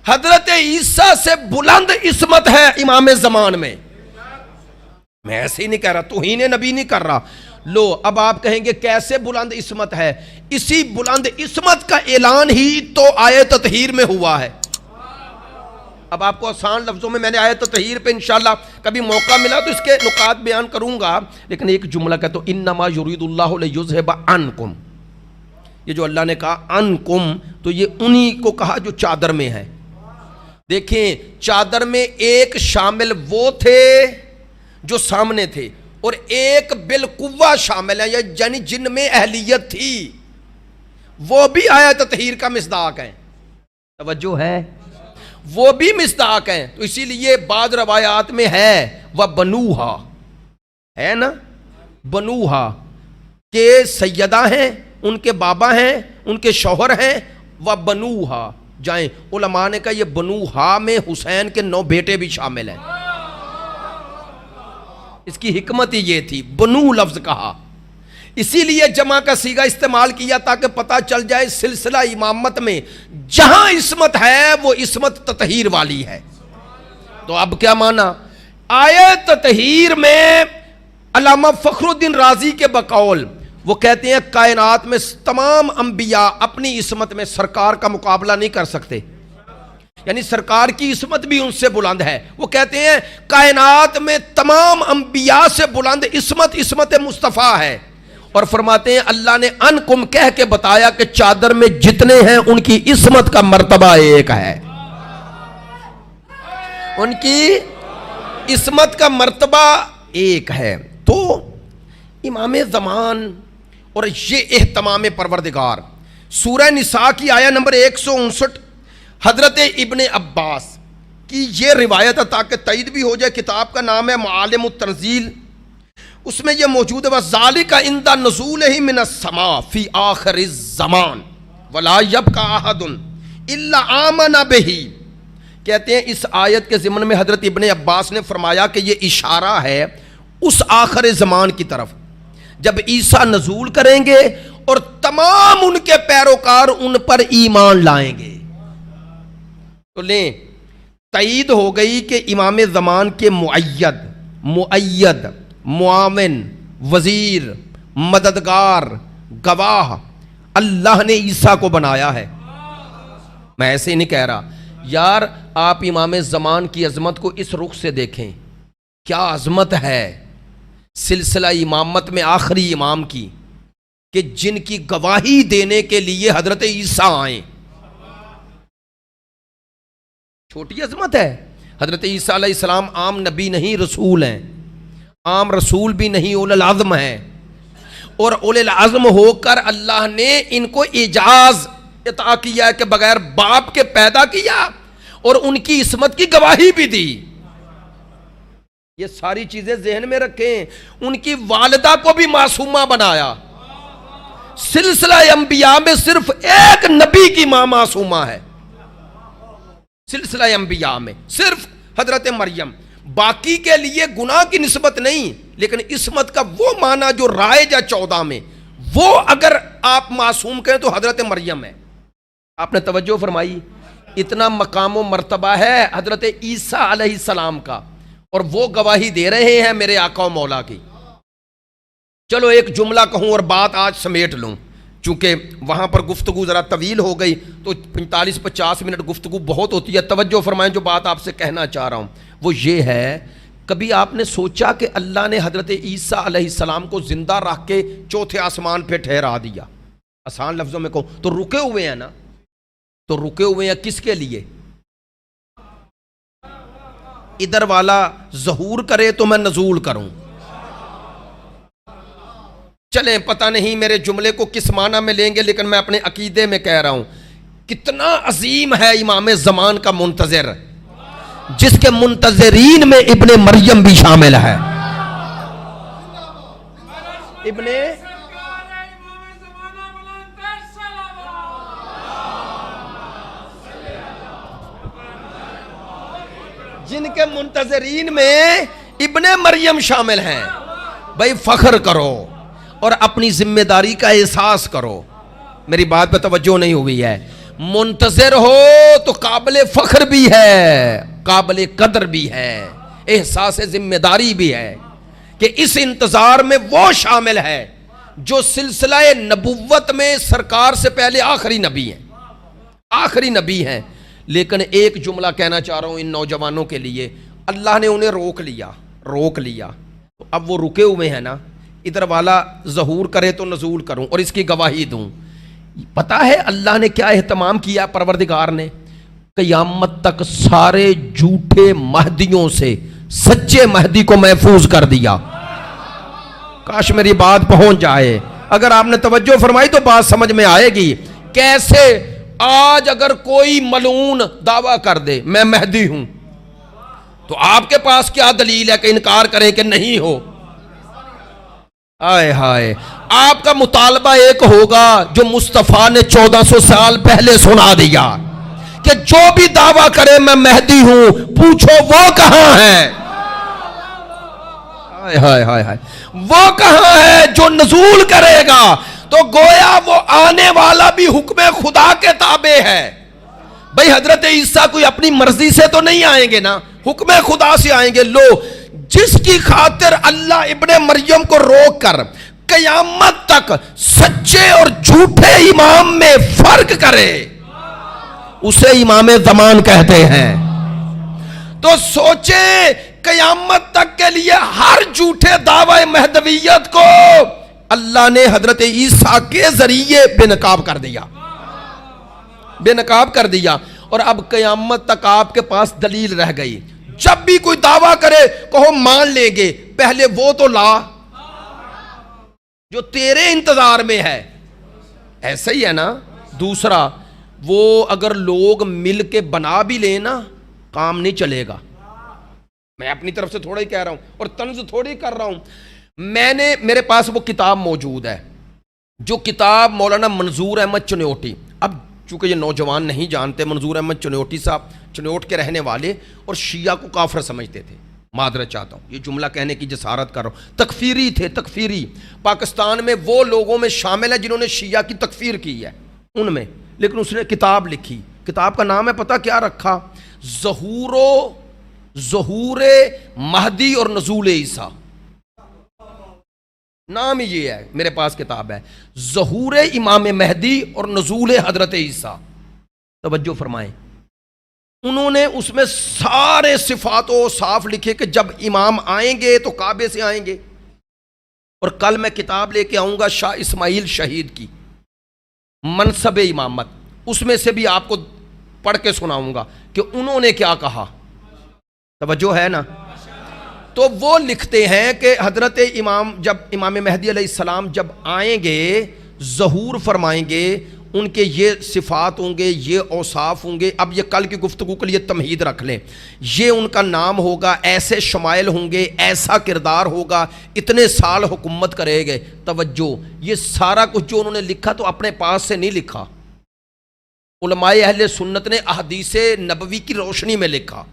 حضرت عیسیٰ سے بلند عصمت ہے امام زمان میں. میں ایسے ہی نہیں کہہ رہا، توہین نبی نہیں کر رہا. لو اب آپ کہیں گے کیسے بلند عصمت ہے؟ اسی بلند عصمت کا اعلان ہی تو آیت تطہیر میں ہوا ہے. اب آپ کو آسان لفظوں میں نے آیت تطہیر پہ انشاءاللہ کبھی موقع ملا تو اس کے نکات بیان کروں گا، لیکن ایک جملہ کہتا ہوں انما یرید اللہ لیذھب عنکم، یہ جو اللہ نے کہا عنکم تو یہ انہی کو کہا جو چادر میں ہے۔ دیکھیں چادر میں ایک شامل وہ تھے جو سامنے تھے اور ایک بالقوہ شامل ہے، یعنی جن میں اہلیت تھی، وہ بھی آیت تطہیر کا مصداق ہے۔ توجہ ہے، وہ بھی مصداق ہیں۔ تو اسی لیے بعض روایات میں ہے وَبَنُوهَا، ہے نا، بنوہا کہ سیدہ ہیں، ان کے بابا ہیں، ان کے شوہر ہیں، وَبَنُوهَا جائیں۔ علماء نے کہا یہ بنوہا میں حسین کے 9 بیٹے بھی شامل ہیں۔ اس کی حکمت ہی یہ تھی، بنو لفظ کہا، اسی لیے جمع کا صیغہ استعمال کیا تاکہ پتہ چل جائے سلسلہ امامت میں جہاں عصمت ہے وہ عصمت تطہیر والی ہے۔ تو اب کیا مانا؟ آیت تطہیر میں علامہ فخر الدین رازی کے بقول وہ کہتے ہیں کائنات میں تمام انبیاء اپنی عصمت میں سرکار کا مقابلہ نہیں کر سکتے، یعنی سرکار کی عصمت بھی ان سے بلند ہے۔ وہ کہتے ہیں کائنات میں تمام انبیاء سے بلند عصمت مصطفیٰ ہے، اور فرماتے ہیں اللہ نے عنکم کہہ کے بتایا کہ چادر میں جتنے ہیں ان کی عصمت کا مرتبہ ایک ہے، ان کی عصمت کا مرتبہ ایک ہے۔ تو امام زمان اور یہ اہتمام پروردگار، سورہ نساء کی آیہ نمبر 159 حضرت ابن عباس کی یہ روایت ہے تاکہ تائید بھی ہو جائے، کتاب کا نام ہے معالم التنزیل، اس میں یہ موجود ہے وَذَلِكَ عِنْدَ نُزُولِهِ مِنَ السَّمَاءِ فِي آخِرِ الزَّمَانِ وَلَا يَبْقَى أَحَدٌ إِلَّا آمَنَ بِهِ۔ کہتے ہیں اس آیت کے ضمن میں حضرت ابن عباس نے فرمایا کہ یہ اشارہ ہے اس آخر زمان کی طرف جب عیسیٰ نزول کریں گے اور تمام ان کے پیروکار ان پر ایمان لائیں گے۔ تو لیں تائید ہو گئی کہ امام زمان کے مؤید معاون وزیر مددگار گواہ اللہ نے عیسیٰ کو بنایا ہے۔ میں ایسے ہی نہیں کہہ رہا یار، آپ امام زمان کی عظمت کو اس رخ سے دیکھیں، کیا عظمت ہے سلسلہ امامت میں آخری امام کی کہ جن کی گواہی دینے کے لیے حضرت عیسیٰ آئیں۔ چھوٹی عظمت ہے؟ حضرت عیسیٰ علیہ السلام عام نبی نہیں، رسول ہیں، عام رسول بھی نہیں، اولو العزم ہیں، اور اولو العزم ہو کر اللہ نے ان کو اعجاز عطا کیا ہے کہ بغیر باپ کے پیدا کیا اور ان کی عصمت کی گواہی بھی دی۔ یہ ساری چیزیں ذہن میں رکھیں، ان کی والدہ کو بھی معصومہ بنایا۔ سلسلہ انبیاء میں صرف ایک نبی کی ماں معصومہ ہے، سلسلہ انبیاء میں صرف حضرت مریم، باقی کے لیے گناہ کی نسبت نہیں، لیکن عصمت کا وہ معنی جو رائج ہے 14 میں، وہ اگر آپ معصوم کہیں تو حضرت مریم ہے۔ آپ نے توجہ فرمائی؟ اتنا مقام و مرتبہ ہے حضرت عیسیٰ علیہ السلام کا، اور وہ گواہی دے رہے ہیں میرے آقا و مولا کی۔ چلو ایک جملہ کہوں اور بات آج سمیٹ لوں، چونکہ وہاں پر گفتگو ذرا طویل ہو گئی تو 45-50 منٹ گفتگو بہت ہوتی ہے۔ توجہ فرمائیں، جو بات آپ سے کہنا چاہ رہا ہوں وہ یہ ہے، کبھی آپ نے سوچا کہ اللہ نے حضرت عیسیٰ علیہ السلام کو زندہ رکھ کے چوتھے آسمان پہ ٹھہرا دیا؟ آسان لفظوں میں کہوں تو رکے ہوئے ہیں نا، تو رکے ہوئے ہیں کس کے لیے؟ ادھر والا ظہور کرے تو میں نزول کروں۔ چلیں پتہ نہیں میرے جملے کو کس معنی میں لیں گے، لیکن میں اپنے عقیدے میں کہہ رہا ہوں کتنا عظیم ہے امام زمان کا منتظر، جس کے منتظرین میں ابن مریم بھی شامل ہے۔ ابن جن کے منتظرین میں ابن مریم شامل ہیں۔ بھائی فخر کرو اور اپنی ذمہ داری کا احساس کرو۔ میری بات پہ توجہ نہیں ہوئی ہے؟ منتظر ہو تو قابل فخر بھی ہے، قابل قدر بھی ہے، احساس ذمہ داری بھی ہے کہ اس انتظار میں وہ شامل ہے جو سلسلہ نبوت میں سرکار سے پہلے آخری نبی ہیں، آخری نبی ہیں، لیکن ایک جملہ کہنا چاہ رہا ہوں ان نوجوانوں کے لیے، اللہ نے انہیں روک لیا، اب وہ رکے ہوئے ہیں نا، ادھر والا ظہور کرے تو نزول کروں اور اس کی گواہی دوں۔ پتہ ہے اللہ نے کیا اہتمام کیا پروردگار نے؟ قیامت تک سارے جھوٹے مہدیوں سے سچے مہدی کو محفوظ کر دیا۔ کاش میری بات پہنچ جائے، اگر آپ نے توجہ فرمائی تو بات سمجھ میں آئے گی۔ کیسے؟ آج اگر کوئی ملعون دعویٰ کر دے میں مہدی ہوں تو آپ کے پاس کیا دلیل ہے کہ انکار کریں کہ نہیں ہو؟ آئے ہائے، آپ کا مطالبہ ایک ہوگا جو مصطفیٰ نے 1400 سال پہلے سنا دیا کہ جو بھی دعویٰ کرے میں مہدی ہوں، پوچھو وہ کہاں ہے؟ آئے ہائے ہائے ہائے، وہ کہاں ہے جو نزول کرے گا؟ تو گویا وہ آنے والا بھی حکم خدا کے تابع ہے۔ بھئی حضرت عیسیٰ کوئی اپنی مرضی سے تو نہیں آئیں گے نا، حکم خدا سے آئیں گے۔ لو، جس کی خاطر اللہ ابن مریم کو روک کر قیامت تک سچے اور جھوٹے امام میں فرق کرے، اسے امام زمان کہتے ہیں۔ تو سوچیں، قیامت تک کے لیے ہر جھوٹے دعوی مہدویت کو اللہ نے حضرت عیسیٰ کے ذریعے بے نقاب کر دیا، اور اب قیامت تک آپ کے پاس دلیل رہ گئی۔ جب بھی کوئی دعویٰ کرے کہو مان لیں گے، پہلے وہ تو لا جو تیرے انتظار میں ہے۔ ایسا ہی ہے نا۔ دوسرا، وہ اگر لوگ مل کے بنا بھی لیں نا، کام نہیں چلے گا۔ میں اپنی طرف سے تھوڑا ہی کہہ رہا ہوں اور طنز تھوڑی کر رہا ہوں۔ میرے پاس وہ کتاب موجود ہے جو کتاب مولانا منظور احمد چنیوٹی، اب چونکہ یہ نوجوان نہیں جانتے، منظور احمد چنیوٹی صاحب چنیوٹ کے رہنے والے اور شیعہ کو کافر سمجھتے تھے۔ معذرت چاہتا ہوں، یہ جملہ کہنے کی جسارت کر رہا ہوں، تکفیری تھے، تکفیری۔ پاکستان میں وہ لوگوں میں شامل ہے جنہوں نے شیعہ کی تکفیر کی ہے، ان میں۔ لیکن اس نے کتاب لکھی، کتاب کا نام ہے پتہ کیا رکھا؟ ظہور مہدی اور نزول عیسیٰ، نام ہی یہ ہے۔ میرے پاس کتاب ہے ظہور امام مہدی اور نزول حضرت عیسیٰ۔ توجہ فرمائیں، انہوں نے اس میں سارے صفات و اوصاف لکھے کہ جب امام آئیں گے تو کعبے سے آئیں گے۔ اور کل میں کتاب لے کے آؤں گا شاہ اسماعیل شہید کی منصب امامت، اس میں سے بھی آپ کو پڑھ کے سناؤں گا کہ انہوں نے کیا کہا۔ توجہ ہے نا؟ تو وہ لکھتے ہیں کہ حضرت جب امام مہدی علیہ السلام جب آئیں گے، ظہور فرمائیں گے، ان کے یہ صفات ہوں گے، یہ اوصاف ہوں گے۔ اب یہ کل کی گفتگو کے لیے تمہید رکھ لیں، یہ ان کا نام ہوگا، ایسے شمائل ہوں گے، ایسا کردار ہوگا، اتنے سال حکومت کرے گے۔ توجہ، یہ سارا کچھ جو انہوں نے لکھا تو اپنے پاس سے نہیں لکھا، علماء اہل سنت نے احادیث نبوی کی روشنی میں لکھا۔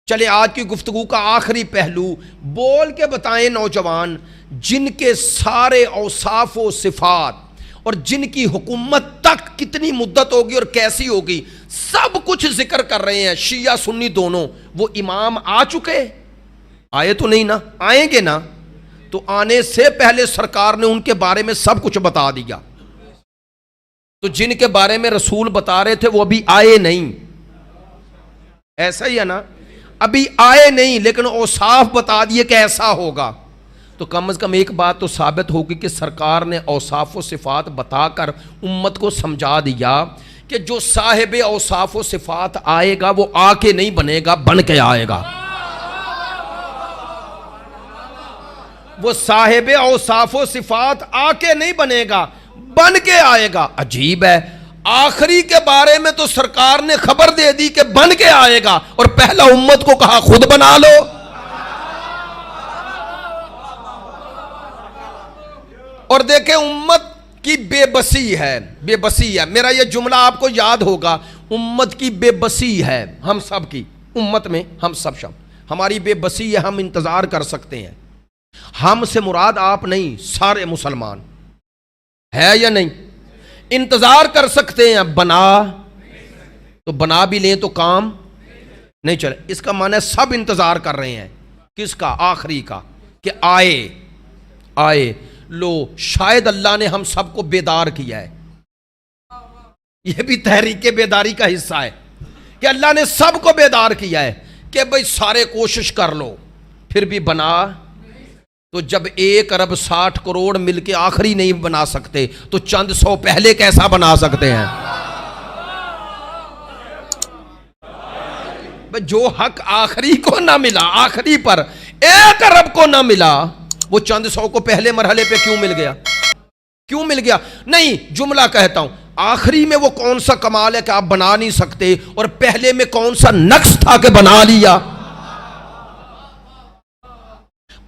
چلے آج کی گفتگو کا آخری پہلو بول کے بتائیں نوجوان، جن کے سارے اوصاف و صفات اور جن کی حکومت تک کتنی مدت ہوگی اور کیسی ہوگی، سب کچھ ذکر کر رہے ہیں شیعہ سنی دونوں۔ وہ امام آ چکے؟ آئے تو نہیں نا، آئیں گے نا۔ تو آنے سے پہلے سرکار نے ان کے بارے میں سب کچھ بتا دیا۔ تو جن کے بارے میں رسول بتا رہے تھے وہ ابھی آئے نہیں، ایسا ہی ہے نا، ابھی آئے نہیں، لیکن اوصاف بتا دیے کہ ایسا ہوگا۔ تو کم از کم ایک بات تو ثابت ہوگی کہ سرکار نے اوصاف و صفات بتا کر امت کو سمجھا دیا کہ جو صاحب اوصاف و صفات آئے گا وہ آ کے نہیں بنے گا، بن کے آئے گا۔ وہ صاحب اوصاف و صفات آ کے نہیں بنے گا، بن کے آئے گا۔ عجیب ہے، آخری کے بارے میں تو سرکار نے خبر دے دی کہ بن کے آئے گا، اور پہلا امت کو کہا خود بنا لو۔ اور دیکھیں امت کی بے بسی ہے، بے بسی ہے۔ میرا یہ جملہ آپ کو یاد ہوگا، امت کی بے بسی ہے، ہم سب کی امت میں، ہم سب ہماری بے بسی ہے۔ ہم انتظار کر سکتے ہیں، ہم سے مراد آپ نہیں، سارے مسلمان، ہے یا نہیں؟ انتظار کر سکتے ہیں، بنا تو بنا بھی لیں تو کام نہیں چلے۔ اس کا معنی ہے سب انتظار کر رہے ہیں، کس کا؟ آخری کا، کہ آئے۔ لو، شاید اللہ نے ہم سب کو بیدار کیا ہے، یہ بھی تحریک بیداری کا حصہ ہے کہ اللہ نے سب کو بیدار کیا ہے کہ بھئی سارے کوشش کر لو پھر بھی بنا. تو جب 1,60,60,000,000 مل کے آخری نہیں بنا سکتے تو چند سو پہلے کیسا بنا سکتے ہیں؟ جو حق آخری کو نہ ملا، آخری پر 1,000,000,000 کو نہ ملا، وہ چند سو کو پہلے مرحلے پہ کیوں مل گیا؟ کیوں مل گیا؟ نہیں، جملہ کہتا ہوں، آخری میں وہ کون سا کمال ہے کہ آپ بنا نہیں سکتے، اور پہلے میں کون سا نقص تھا کہ بنا لیا؟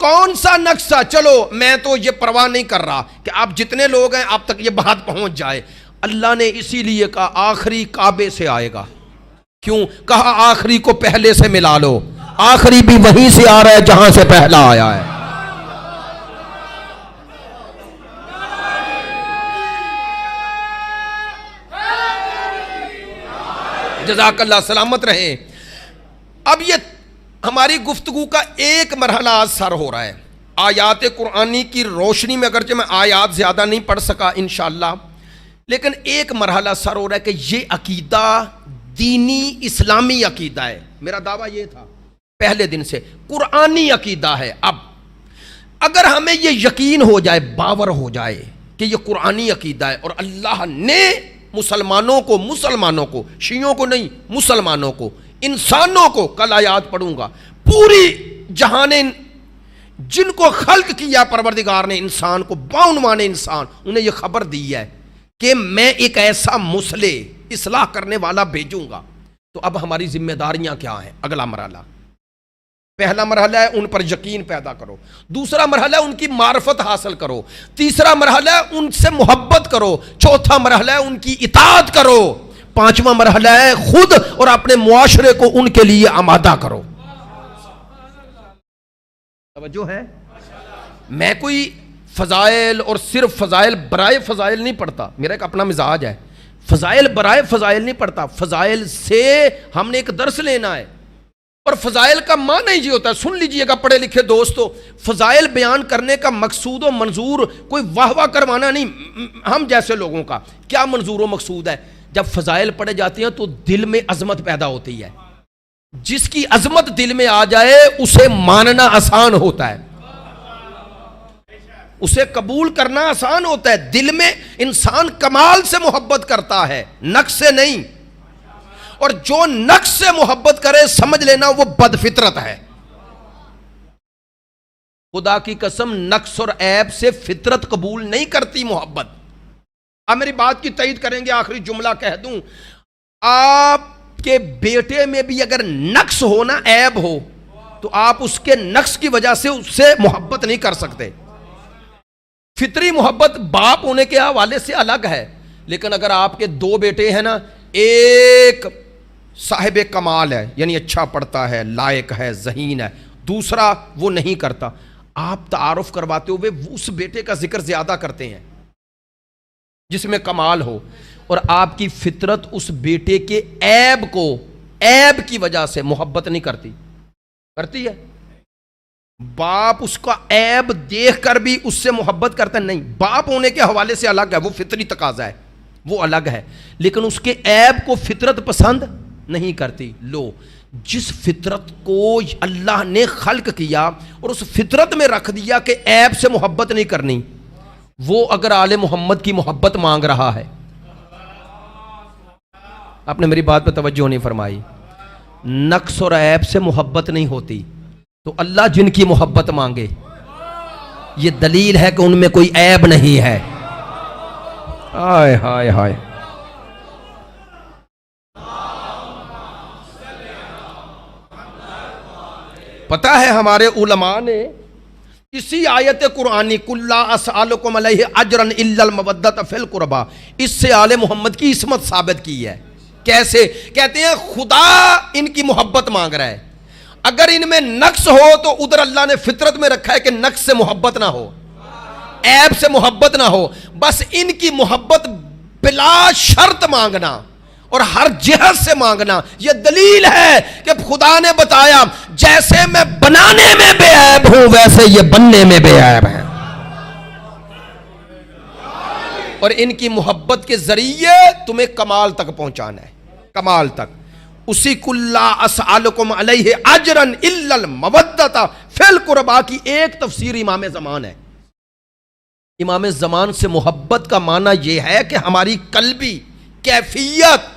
کون سا نقص تھا؟ چلو میں تو یہ پرواہ نہیں کر رہا کہ آپ جتنے لوگ ہیں آپ تک یہ بات پہنچ جائے. اللہ نے اسی لیے کہا آخری کعبے سے آئے گا. کیوں کہا؟ آخری کو پہلے سے ملا لو. آخری بھی وہیں سے آ رہا ہے جہاں سے پہلا آیا ہے. جزاک اللہ، سلامت رہیں. اب یہ ہماری گفتگو کا ایک مرحلہ آج سر ہو رہا ہے. آیات قرآنی کی روشنی میں اگرچہ میں آیات زیادہ نہیں پڑھ سکا انشاءاللہ، لیکن ایک مرحلہ سر ہو رہا ہے کہ یہ عقیدہ دینی اسلامی عقیدہ ہے. میرا دعویٰ یہ تھا پہلے دن سے، قرآنی عقیدہ ہے. اب اگر ہمیں یہ یقین ہو جائے، باور ہو جائے کہ یہ قرآنی عقیدہ ہے اور اللہ نے مسلمانوں کو شیعوں کو نہیں، مسلمانوں کو، انسانوں کو، کل آیات پڑھوں گا، پوری جہان جن کو خلق کیا پروردگار نے انسان کو، باعنوان انسان، انہیں یہ خبر دی ہے کہ میں ایک ایسا مصلح، اصلاح کرنے والا بھیجوں گا. تو اب ہماری ذمہ داریاں کیا ہیں؟ اگلا مرحلہ، پہلا مرحلہ ہے ان پر یقین پیدا کرو، دوسرا مرحلہ ہے ان کی معرفت حاصل کرو، تیسرا مرحلہ ہے ان سے محبت کرو، چوتھا مرحلہ ہے ان کی اطاعت کرو، پانچواں مرحلہ ہے خود اور اپنے معاشرے کو ان کے لیے آمادہ کرو. توجہ ہے؟ میں کوئی فضائل اور صرف فضائل برائے فضائل نہیں پڑھتا، میرا ایک اپنا مزاج ہے. فضائل برائے فضائل نہیں پڑھتا، فضائل سے ہم نے ایک درس لینا ہے. اور فضائل کا معنی یہ ہوتا ہے، سن لیجئے گا پڑھے لکھے دوستو، فضائل بیان کرنے کا مقصود و منظور کوئی واہ واہ کروانا نہیں ہم جیسے لوگوں کا. کیا منظور و مقصود ہے؟ جب فضائل پڑھے جاتے ہیں تو دل میں عظمت پیدا ہوتی ہے. جس کی عظمت دل میں آ جائے اسے ماننا آسان ہوتا ہے، اسے قبول کرنا آسان ہوتا ہے. دل میں انسان کمال سے محبت کرتا ہے، نقص سے نہیں. اور جو نقص سے محبت کرے سمجھ لینا وہ بد فطرت ہے. خدا کی قسم نقص اور عیب سے فطرت قبول نہیں کرتی محبت. اب میری بات کی تائید کریں گے، آخری جملہ کہہ دوں، آپ کے بیٹے میں بھی اگر نقص ہو نا، عیب ہو، تو آپ اس کے نقص کی وجہ سے اس سے محبت نہیں کر سکتے. فطری محبت باپ ہونے کے حوالے سے الگ ہے. لیکن اگر آپ کے دو بیٹے ہیں نا، ایک صاحب کمال ہے یعنی اچھا پڑھتا ہے، لائق ہے، ذہین ہے، دوسرا وہ نہیں کرتا، آپ تعارف کرواتے ہوئے اس بیٹے کا ذکر زیادہ کرتے ہیں جس میں کمال ہو، اور آپ کی فطرت اس بیٹے کے عیب کو، عیب کی وجہ سے محبت نہیں کرتی. کرتی ہے؟ باپ اس کا عیب دیکھ کر بھی اس سے محبت کرتا ہے؟ نہیں. باپ ہونے کے حوالے سے الگ ہے، وہ فطری تقاضا ہے، وہ الگ ہے. لیکن اس کے عیب کو فطرت پسند نہیں کرتی. لو، جس فطرت کو اللہ نے خلق کیا اور اس فطرت میں رکھ دیا کہ عیب سے محبت نہیں کرنی، وہ اگر آل محمد کی محبت مانگ رہا ہے. آپ نے میری بات پہ توجہ نہیں فرمائی. نقص اور عیب سے محبت نہیں ہوتی، تو اللہ جن کی محبت مانگے، یہ دلیل ہے کہ ان میں کوئی عیب نہیں ہے. ہائے ہائے ہائے. پتہ ہے ہمارے علماء نے اسی آیت قرآنی کُلْ لَا أَسْأَلُكُمْ عَلَيْهِ أَجْرًا إِلَّا الْمَوَدَّةَ فِي الْقُرْبَى، اس سے آل محمد کی عصمت ثابت کی ہے. کیسے؟ کہتے ہیں خدا ان کی محبت مانگ رہا ہے. اگر ان میں نقص ہو تو ادھر اللہ نے فطرت میں رکھا ہے کہ نقص سے محبت نہ ہو، عیب سے محبت نہ ہو، بس ان کی محبت بلا شرط مانگنا اور ہر جہت سے مانگنا. یہ دلیل ہے کہ خدا نے بتایا جیسے میں بنانے میں بے عیب ہوں ویسے یہ بننے میں بے عیب ہیں، اور ان کی محبت کے ذریعے تمہیں کمال تک پہنچانا ہے، کمال تک. اسی کلا اسالکم علیہ اجرن الا المودۃ فی القربا کی ایک تفسیر امام زمان ہے۔ امام زمان سے محبت کا معنی یہ ہے کہ ہماری قلبی کیفیت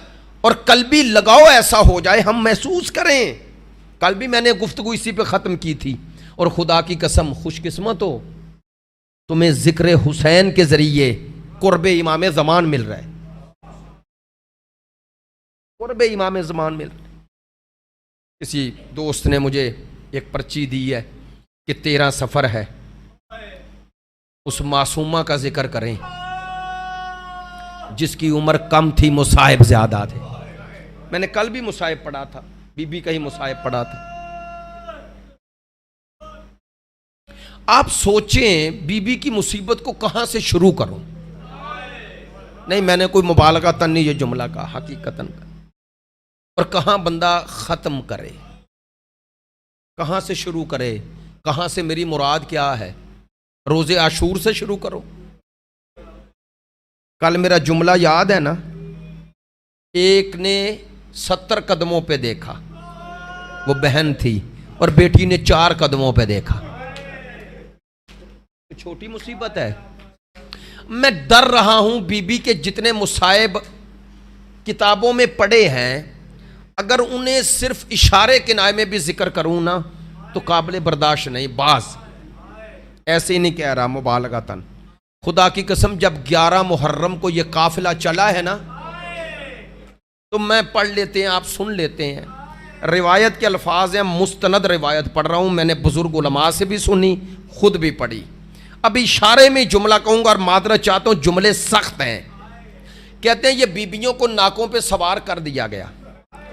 اور قلبی لگاؤ ایسا ہو جائے، ہم محسوس کریں۔ کل بھی میں نے گفتگو اسی پہ ختم کی تھی، اور خدا کی قسم خوش قسمت ہو تمہیں ذکر حسین کے ذریعے قرب امام زمان مل رہا ہے، قرب امام زمان مل رہا ہے۔ کسی دوست نے مجھے ایک پرچی دی ہے کہ 13 سفر ہے، اس معصومہ کا ذکر کریں جس کی عمر کم تھی، مصائب زیادہ تھے۔ میں نے کل بھی مصائب پڑھا تھا، بی بی کا ہی مصائب پڑھا تھا۔ آپ سوچیں بی بی کی مصیبت کو کہاں سے شروع کروں؟ نہیں، میں نے کوئی مبالغہ نہیں یہ جملہ کہا، حقیقتاً کا، اور کہاں بندہ ختم کرے، کہاں سے شروع کرے، کہاں سے میری مراد کیا ہے؟ روز عاشور سے شروع کرو۔ کل میرا جملہ یاد ہے نا، ایک نے 70 قدموں پہ دیکھا، وہ بہن تھی، اور بیٹی نے 4 قدموں پہ دیکھا۔ چھوٹی مصیبت ہے۔ میں ڈر رہا ہوں بی بی کے جتنے مصائب کتابوں میں پڑھے ہیں، اگر انہیں صرف اشارے کنائے میں بھی ذکر کروں نا تو قابل برداشت نہیں۔ بعض ایسے ہی نہیں کہہ رہا مبالغتاً، خدا کی قسم جب 11 محرم کو یہ قافلہ چلا ہے نا تو میں پڑھ لیتے ہیں، آپ سن لیتے ہیں۔ روایت کے الفاظ ہیں، مستند روایت پڑھ رہا ہوں، میں نے بزرگ علماء سے بھی سنی، خود بھی پڑھی۔ اب اشارے میں جملہ کہوں گا اور معذرت چاہتا ہوں، جملے سخت ہیں۔ کہتے ہیں یہ بیبیوں کو ناکوں پہ سوار کر دیا گیا۔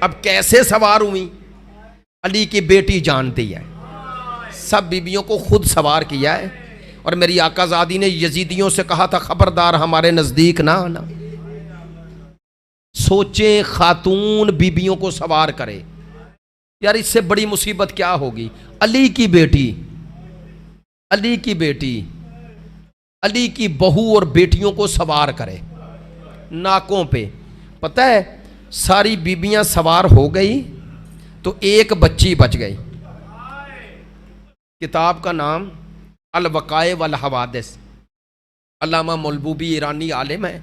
اب کیسے سوار ہوئی؟ علی کی بیٹی جانتی ہے، سب بیبیوں کو خود سوار کیا ہے، اور میری آقا زادی نے یزیدیوں سے کہا تھا خبردار ہمارے نزدیک نہ آنا۔ سوچیں خاتون بیبیوں کو سوار کرے، یار اس سے بڑی مصیبت کیا ہوگی؟ علی کی بیٹی، علی کی بیٹی، علی کی بہو اور بیٹیوں کو سوار کرے ناکوں پہ۔ پتہ ہے ساری بیبیاں سوار ہو گئی تو ایک بچی بچ گئی۔ کتاب کا نام الوقائع والحوادث، علامہ مولبوبی ایرانی عالم ہے،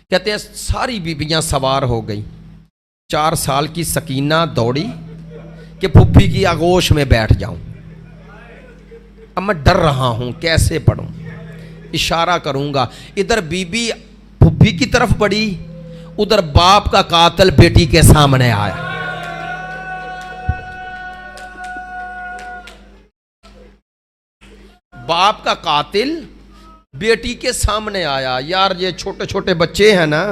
کہتے ہیں ساری بیبیاں سوار ہو گئی۔ 4 سال کی سکینہ دوڑی کہ پھپھی کی آغوش میں بیٹھ جاؤں۔ اب میں ڈر رہا ہوں کیسے پڑھوں، اشارہ کروں گا۔ ادھر بی بی پھپھی کی طرف بڑھی، ادھر باپ کا قاتل بیٹی کے سامنے آیا۔ باپ کا قاتل بیٹی کے سامنے آیا۔ یار یہ چھوٹے چھوٹے بچے ہیں نا،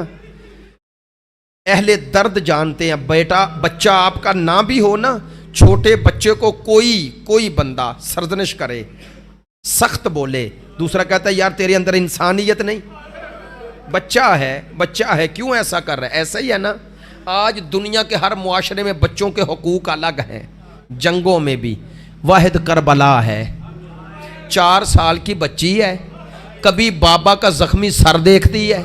اہل درد جانتے ہیں۔ بیٹا بچہ آپ کا نہ بھی ہو نا، چھوٹے بچے کو کوئی بندہ سرزنش کرے، سخت بولے، دوسرا کہتا ہے یار تیرے اندر انسانیت نہیں، بچہ ہے کیوں ایسا کر رہا ہے؟ ایسا ہی ہے نا، آج دنیا کے ہر معاشرے میں بچوں کے حقوق الگ ہیں، جنگوں میں بھی۔ واحد کربلا ہے، 4 سال کی بچی ہے، کبھی بابا کا زخمی سر دیکھتی ہے،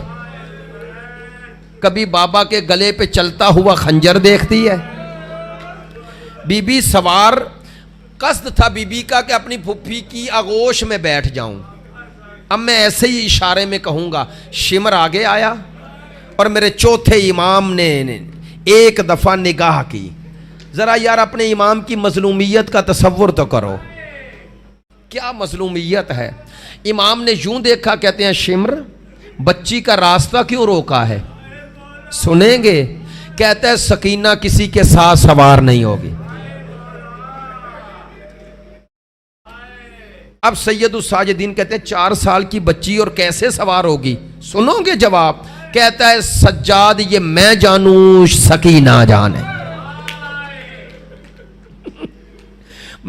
کبھی بابا کے گلے پہ چلتا ہوا خنجر دیکھتی ہے۔ بی بی سوار، قصد تھا بی بی کا کہ اپنی پھپھی کی آغوش میں بیٹھ جاؤں۔ اب میں ایسے ہی اشارے میں کہوں گا، شمر آگے آیا اور میرے چوتھے امام نے ایک دفعہ نگاہ کی۔ ذرا یار اپنے امام کی مظلومیت کا تصور تو کرو، کیا مظلومیت ہے۔ امام نے یوں دیکھا، کہتے ہیں شمر بچی کا راستہ کیوں روکا ہے؟ سنیں گے؟ کہتا ہے سکینہ کسی کے ساتھ سوار نہیں ہوگی۔ اب سید الساجدین کہتے ہیں 4 سال کی بچی اور کیسے سوار ہوگی؟ سنو گے جواب؟ کہتا ہے سجاد یہ میں جانوں سکینہ جانے،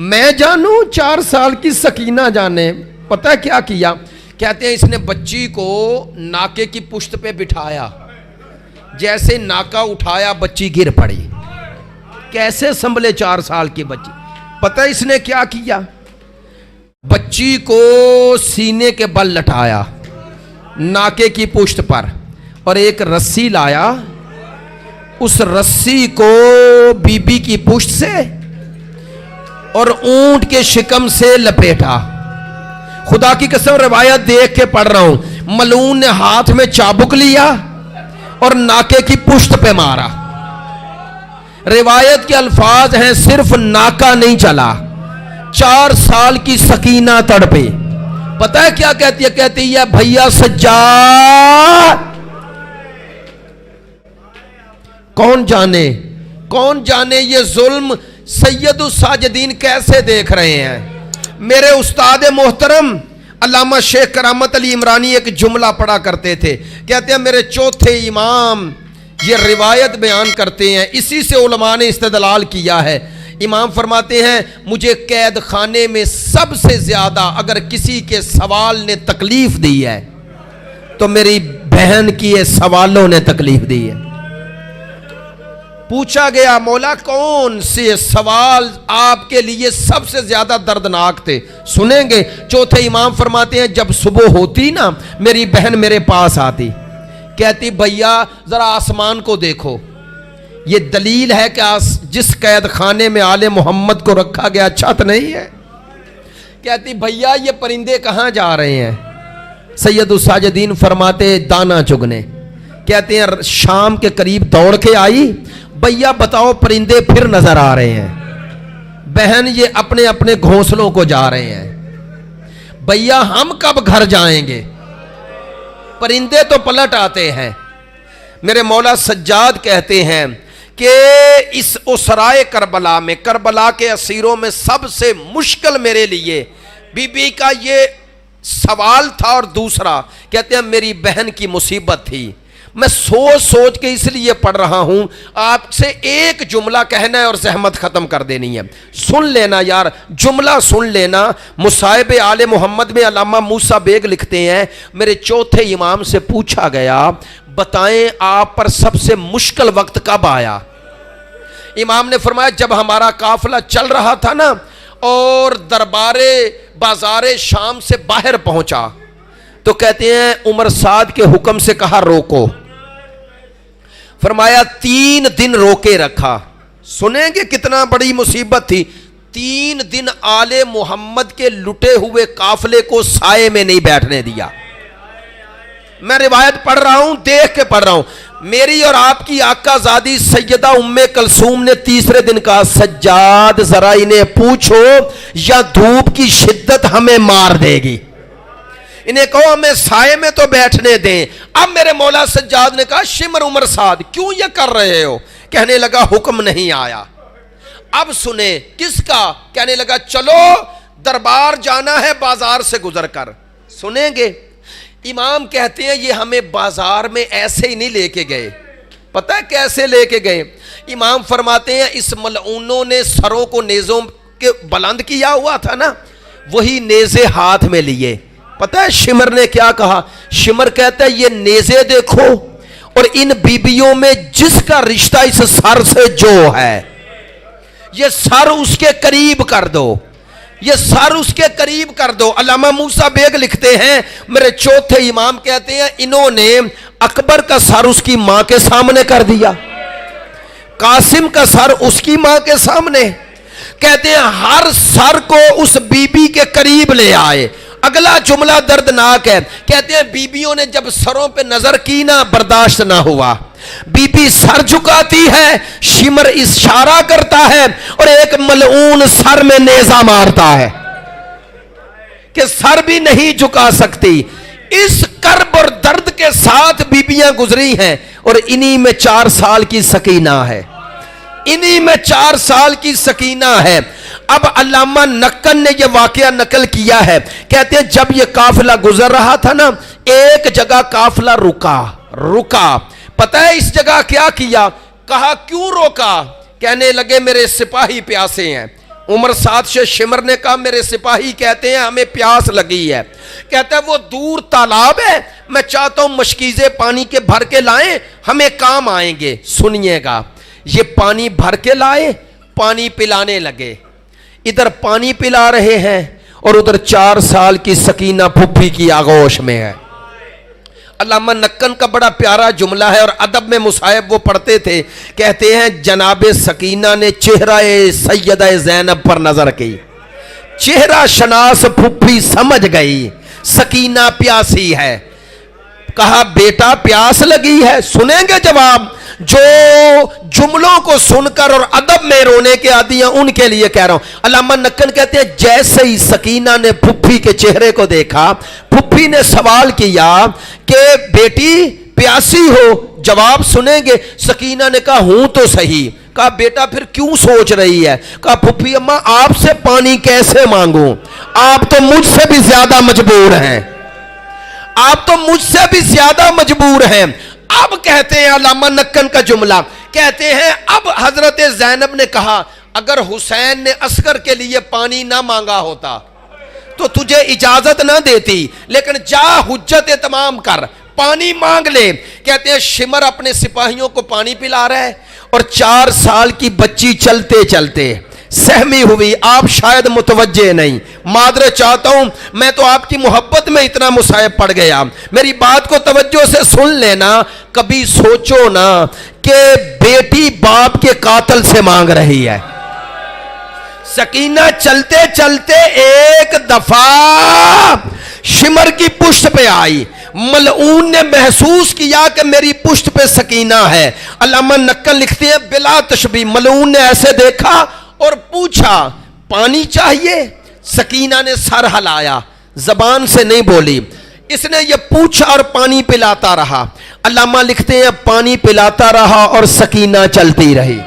میں جانوں 4 سال کی سکینہ جانے۔ پتہ ہے کیا کیا؟ کہتے ہیں اس نے بچی کو ناکے کی پشت پہ بٹھایا، جیسے ناکا اٹھایا بچی گر پڑی۔ کیسے سنبھلے 4 سال کی بچی؟ پتہ ہے اس نے کیا کیا؟ بچی کو سینے کے بل لٹایا ناکے کی پشت پر، اور ایک رسی لایا اس رسی کو بی بی کی پشت سے اور اونٹ کے شکم سے لپیٹا. خدا کی قسم روایت دیکھ کے پڑھ رہا ہوں. ملعون نے ہاتھ میں چابک لیا اور ناکے کی پشت پہ مارا. روایت کے الفاظ ہیں صرف ناکا نہیں چلا, 4 سال کی سکینہ تڑپے. پتہ ہے کیا کہتی ہے؟ کہتی ہے بھیا سجاد. کون جانے یہ ظلم سید الساجدین کیسے دیکھ رہے ہیں. میرے استاد محترم علامہ شیخ کرامت علی عمرانی ایک جملہ پڑھا کرتے تھے. کہتے ہیں میرے چوتھے امام یہ روایت بیان کرتے ہیں, اسی سے علماء نے استدلال کیا ہے. امام فرماتے ہیں مجھے قید خانے میں سب سے زیادہ اگر کسی کے سوال نے تکلیف دی ہے تو میری بہن کی سوالوں نے تکلیف دی ہے. پوچھا گیا مولا کون سے سوال آپ کے لیے سب سے زیادہ دردناک تھے؟ سنیں گے. چوتھے امام فرماتے ہیں جب صبح ہوتی نا میری بہن میرے پاس آتی, کہتی بھیا ذرا آسمان کو دیکھو, یہ دلیل ہے کہ جس قید خانے میں آل محمد کو رکھا گیا چھت نہیں ہے. کہتی بھیا یہ پرندے کہاں جا رہے ہیں؟ سید الساجدین فرماتے دانا چگنے. کہتے ہیں شام کے قریب دوڑ کے آئی, بھیا بتاؤ پرندے پھر نظر آ رہے ہیں. بہن یہ اپنے اپنے گھونسلوں کو جا رہے ہیں. بھیا ہم کب گھر جائیں گے؟ پرندے تو پلٹ آتے ہیں. میرے مولا سجاد کہتے ہیں کہ اس اسرائے کربلا میں, کربلا کے اسیروں میں سب سے مشکل میرے لیے بی بی کا یہ سوال تھا, اور دوسرا کہتے ہیں میری بہن کی مصیبت تھی. میں سوچ کے اس لیے پڑھ رہا ہوں, آپ سے ایک جملہ کہنا ہے اور زحمت ختم کر دینی ہے. سن لینا یار, جملہ سن لینا. مصائب آل محمد میں علامہ موسیٰ بیگ لکھتے ہیں میرے چوتھے امام سے پوچھا گیا بتائیں آپ پر سب سے مشکل وقت کب آیا؟ امام نے فرمایا جب ہمارا قافلہ چل رہا تھا نا اور دربارے بازار شام سے باہر پہنچا تو کہتے ہیں عمر سعد کے حکم سے کہا روکو. فرمایا 3 دن روکے رکھا. سنیں گے کتنا بڑی مصیبت تھی. 3 دن آل محمد کے لٹے ہوئے قافلے کو سائے میں نہیں بیٹھنے دیا. میں روایت پڑھ رہا ہوں, دیکھ کے پڑھ رہا ہوں. میری اور آپ کی آقا زادی سیدہ ام کلثوم نے تیسرے دن کہا سجاد ذرا انہیں پوچھو یا دھوپ کی شدت ہمیں مار دے گی, انہیں کہو ہمیں سائے میں تو بیٹھنے دیں. اب میرے مولا سجاد نے کہا شمر عمر سعد کیوں یہ کر رہے ہو؟ کہنے لگا حکم نہیں آیا. اب سنیں کس کا؟ کہنے لگا چلو دربار جانا ہے بازار سے گزر کر. سنیں گے امام کہتے ہیں یہ ہمیں بازار میں ایسے ہی نہیں لے کے گئے. پتہ ہے کیسے لے کے گئے؟ امام فرماتے ہیں اس ملعونوں نے سروں کو نیزوں کے بلند کیا ہوا تھا نا, وہی نیزے ہاتھ میں لیے. پتہ ہے شمر نے کیا کہا؟ شمر کہتا ہے یہ نیزے دیکھو اور ان بیبیوں میں جس کا رشتہ اس سر سے جو ہے یہ سر اس کے قریب کر دو, یہ سر اس کے قریب کر دو. علامہ موسیٰ بیگ لکھتے ہیں میرے چوتھے امام کہتے ہیں انہوں نے اکبر کا سر اس کی ماں کے سامنے کر دیا, قاسم کا سر اس کی ماں کے سامنے. کہتے ہیں ہر سر کو اس بی بی کے قریب لے آئے. اگلا جملہ دردناک ہے. کہتے ہیں بیبیوں نے جب سروں پہ نظر کی نا برداشت نہ ہوا, بی بی سر جھکاتی ہے, شمر اشارہ کرتا ہے اور ایک ملعون سر میں نیزہ مارتا ہے کہ سر بھی نہیں جھکا سکتی. اس کرب اور درد کے ساتھ بیبیاں گزری ہیں اور انہی میں 4 سال کی سکینہ ہے, انہی میں 4 سال کی سکینہ ہے. اب علامہ نقل نے یہ واقعہ نقل کیا ہے. کہتے ہیں جب یہ قافلہ گزر رہا تھا نا ایک جگہ قافلہ رکا. پتہ ہے اس جگہ کیا کیا؟ کہا کیوں روکا؟ کہنے لگے میرے سپاہی پیاسے ہیں. عمر سعد سے شمر نے کہا میرے سپاہی کہتے ہیں ہمیں پیاس لگی ہے. کہتا ہے وہ دور تالاب ہے, میں چاہتا ہوں مشکیزے پانی کے بھر کے لائیں, ہمیں کام آئیں گے. سنیے گا, یہ پانی بھر کے لائے, پانی پلانے لگے. ادھر پانی پلا رہے ہیں اور ادھر 4 سال کی سکینہ پھپھی کی آغوش میں ہے. علامہ نکن کا بڑا پیارا جملہ ہے اور ادب میں مصاحب وہ پڑھتے تھے، کہتے ہیں جناب سکینہ نے چہرہ سیدہ زینب پر نظر کی، چہرہ شناس پھپھی سمجھ گئی سکینہ پیاسی ہے، کہا بیٹا پیاس لگی ہے، سنیں گے جواب؟ جو جملوں کو سن کر اور ادب میں رونے کے عادی ہیں ان کے لیے کہہ رہا ہوں۔ علامہ نکن کہتے ہیں جیسے ہی سکینہ نے پھپھی کے چہرے کو دیکھا، پھپھی نے سوال کیا کہ بیٹی پیاسی ہو، جواب سنیں گے؟ سکینہ نے کہا ہوں تو صحیح۔ کہا بیٹا پھر کیوں سوچ رہی ہے؟ کہا پھپھی اماں آپ سے پانی کیسے مانگوں، آپ تو مجھ سے بھی زیادہ مجبور ہیں، آپ تو مجھ سے بھی زیادہ مجبور ہیں۔ اب کہتے ہیں علامہ نکن کا جملہ، کہتے ہیں اب حضرت زینب نے کہا اگر حسین نے عسکر کے لیے پانی نہ مانگا ہوتا تو تجھے اجازت نہ دیتی، لیکن جا حجت تمام کر، پانی مانگ لے۔ کہتے ہیں شمر اپنے سپاہیوں کو پانی پلا رہا ہے اور 4 سال کی بچی چلتے چلتے سہمی ہوئی، آپ شاید متوجہ نہیں، معذرت چاہتا ہوں، میں تو آپ کی محبت میں اتنا مصائب پڑ گیا، میری بات کو توجہ سے سن لینا۔ کبھی سوچو نا کہ بیٹی باپ کے قاتل سے مانگ رہی ہے۔ سکینہ چلتے چلتے ایک دفعہ شمر کی پشت پہ آئی، ملعون نے محسوس کیا کہ میری پشت پہ سکینہ ہے۔ علامہ نکل لکھتے ہیں بلا تشبیہ ملعون نے ایسے دیکھا اور پوچھا پانی چاہیے؟ سکینہ نے سر ہلایا، زبان سے نہیں بولی، اس نے یہ پوچھا اور پانی پلاتا رہا۔ علامہ لکھتے ہیں پانی پلاتا رہا اور سکینہ چلتی رہی۔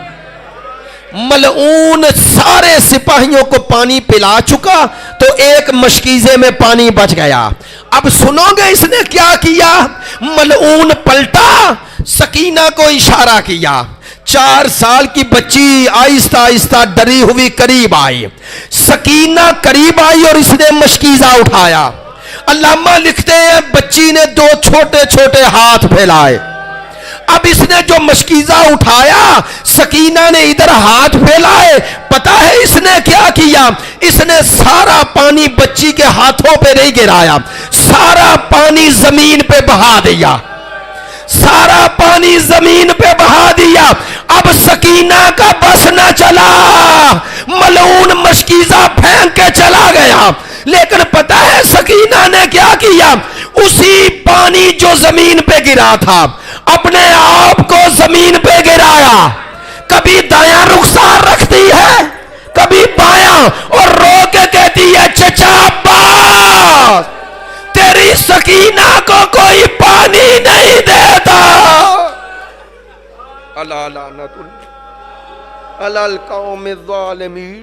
ملعون سارے سپاہیوں کو پانی پلا چکا تو ایک مشکیزے میں پانی بچ گیا۔ اب سنو گے اس نے کیا کیا؟ ملعون پلٹا، سکینہ کو اشارہ کیا، 4 سال کی بچی آہستہ آہستہ ڈری ہوئی قریب آئی، سکینہ قریب آئی اور اس نے مشکیزہ اٹھایا۔ علامہ لکھتے ہیں بچی نے 2 چھوٹے چھوٹے ہاتھ پھیلائے، اب اس نے جو مشکیزہ اٹھایا سکینہ نے ادھر ہاتھ پھیلائے، پتہ ہے اس نے کیا کیا؟ اس نے سارا پانی بچی کے ہاتھوں پہ نہیں گرایا، سارا پانی زمین پہ بہا دیا، سارا پانی زمین پہ بہا دیا۔ اب سکینہ کا بس نہ چلا، ملعون مشکیزہ پھینک کے چلا گیا، لیکن پتہ ہے سکینہ نے کیا کیا؟ اسی پانی جو زمین پہ گرا تھا اپنے آپ کو زمین پہ گرایا، کبھی دایاں رخسار رکھتی ہے کبھی بایاں اور رو کے کہتی ہے چچا عباس تیری سکینہ کو کوئی پانی نہیں دیتا۔ اللہ لعنت اللہ القوم الظالمین۔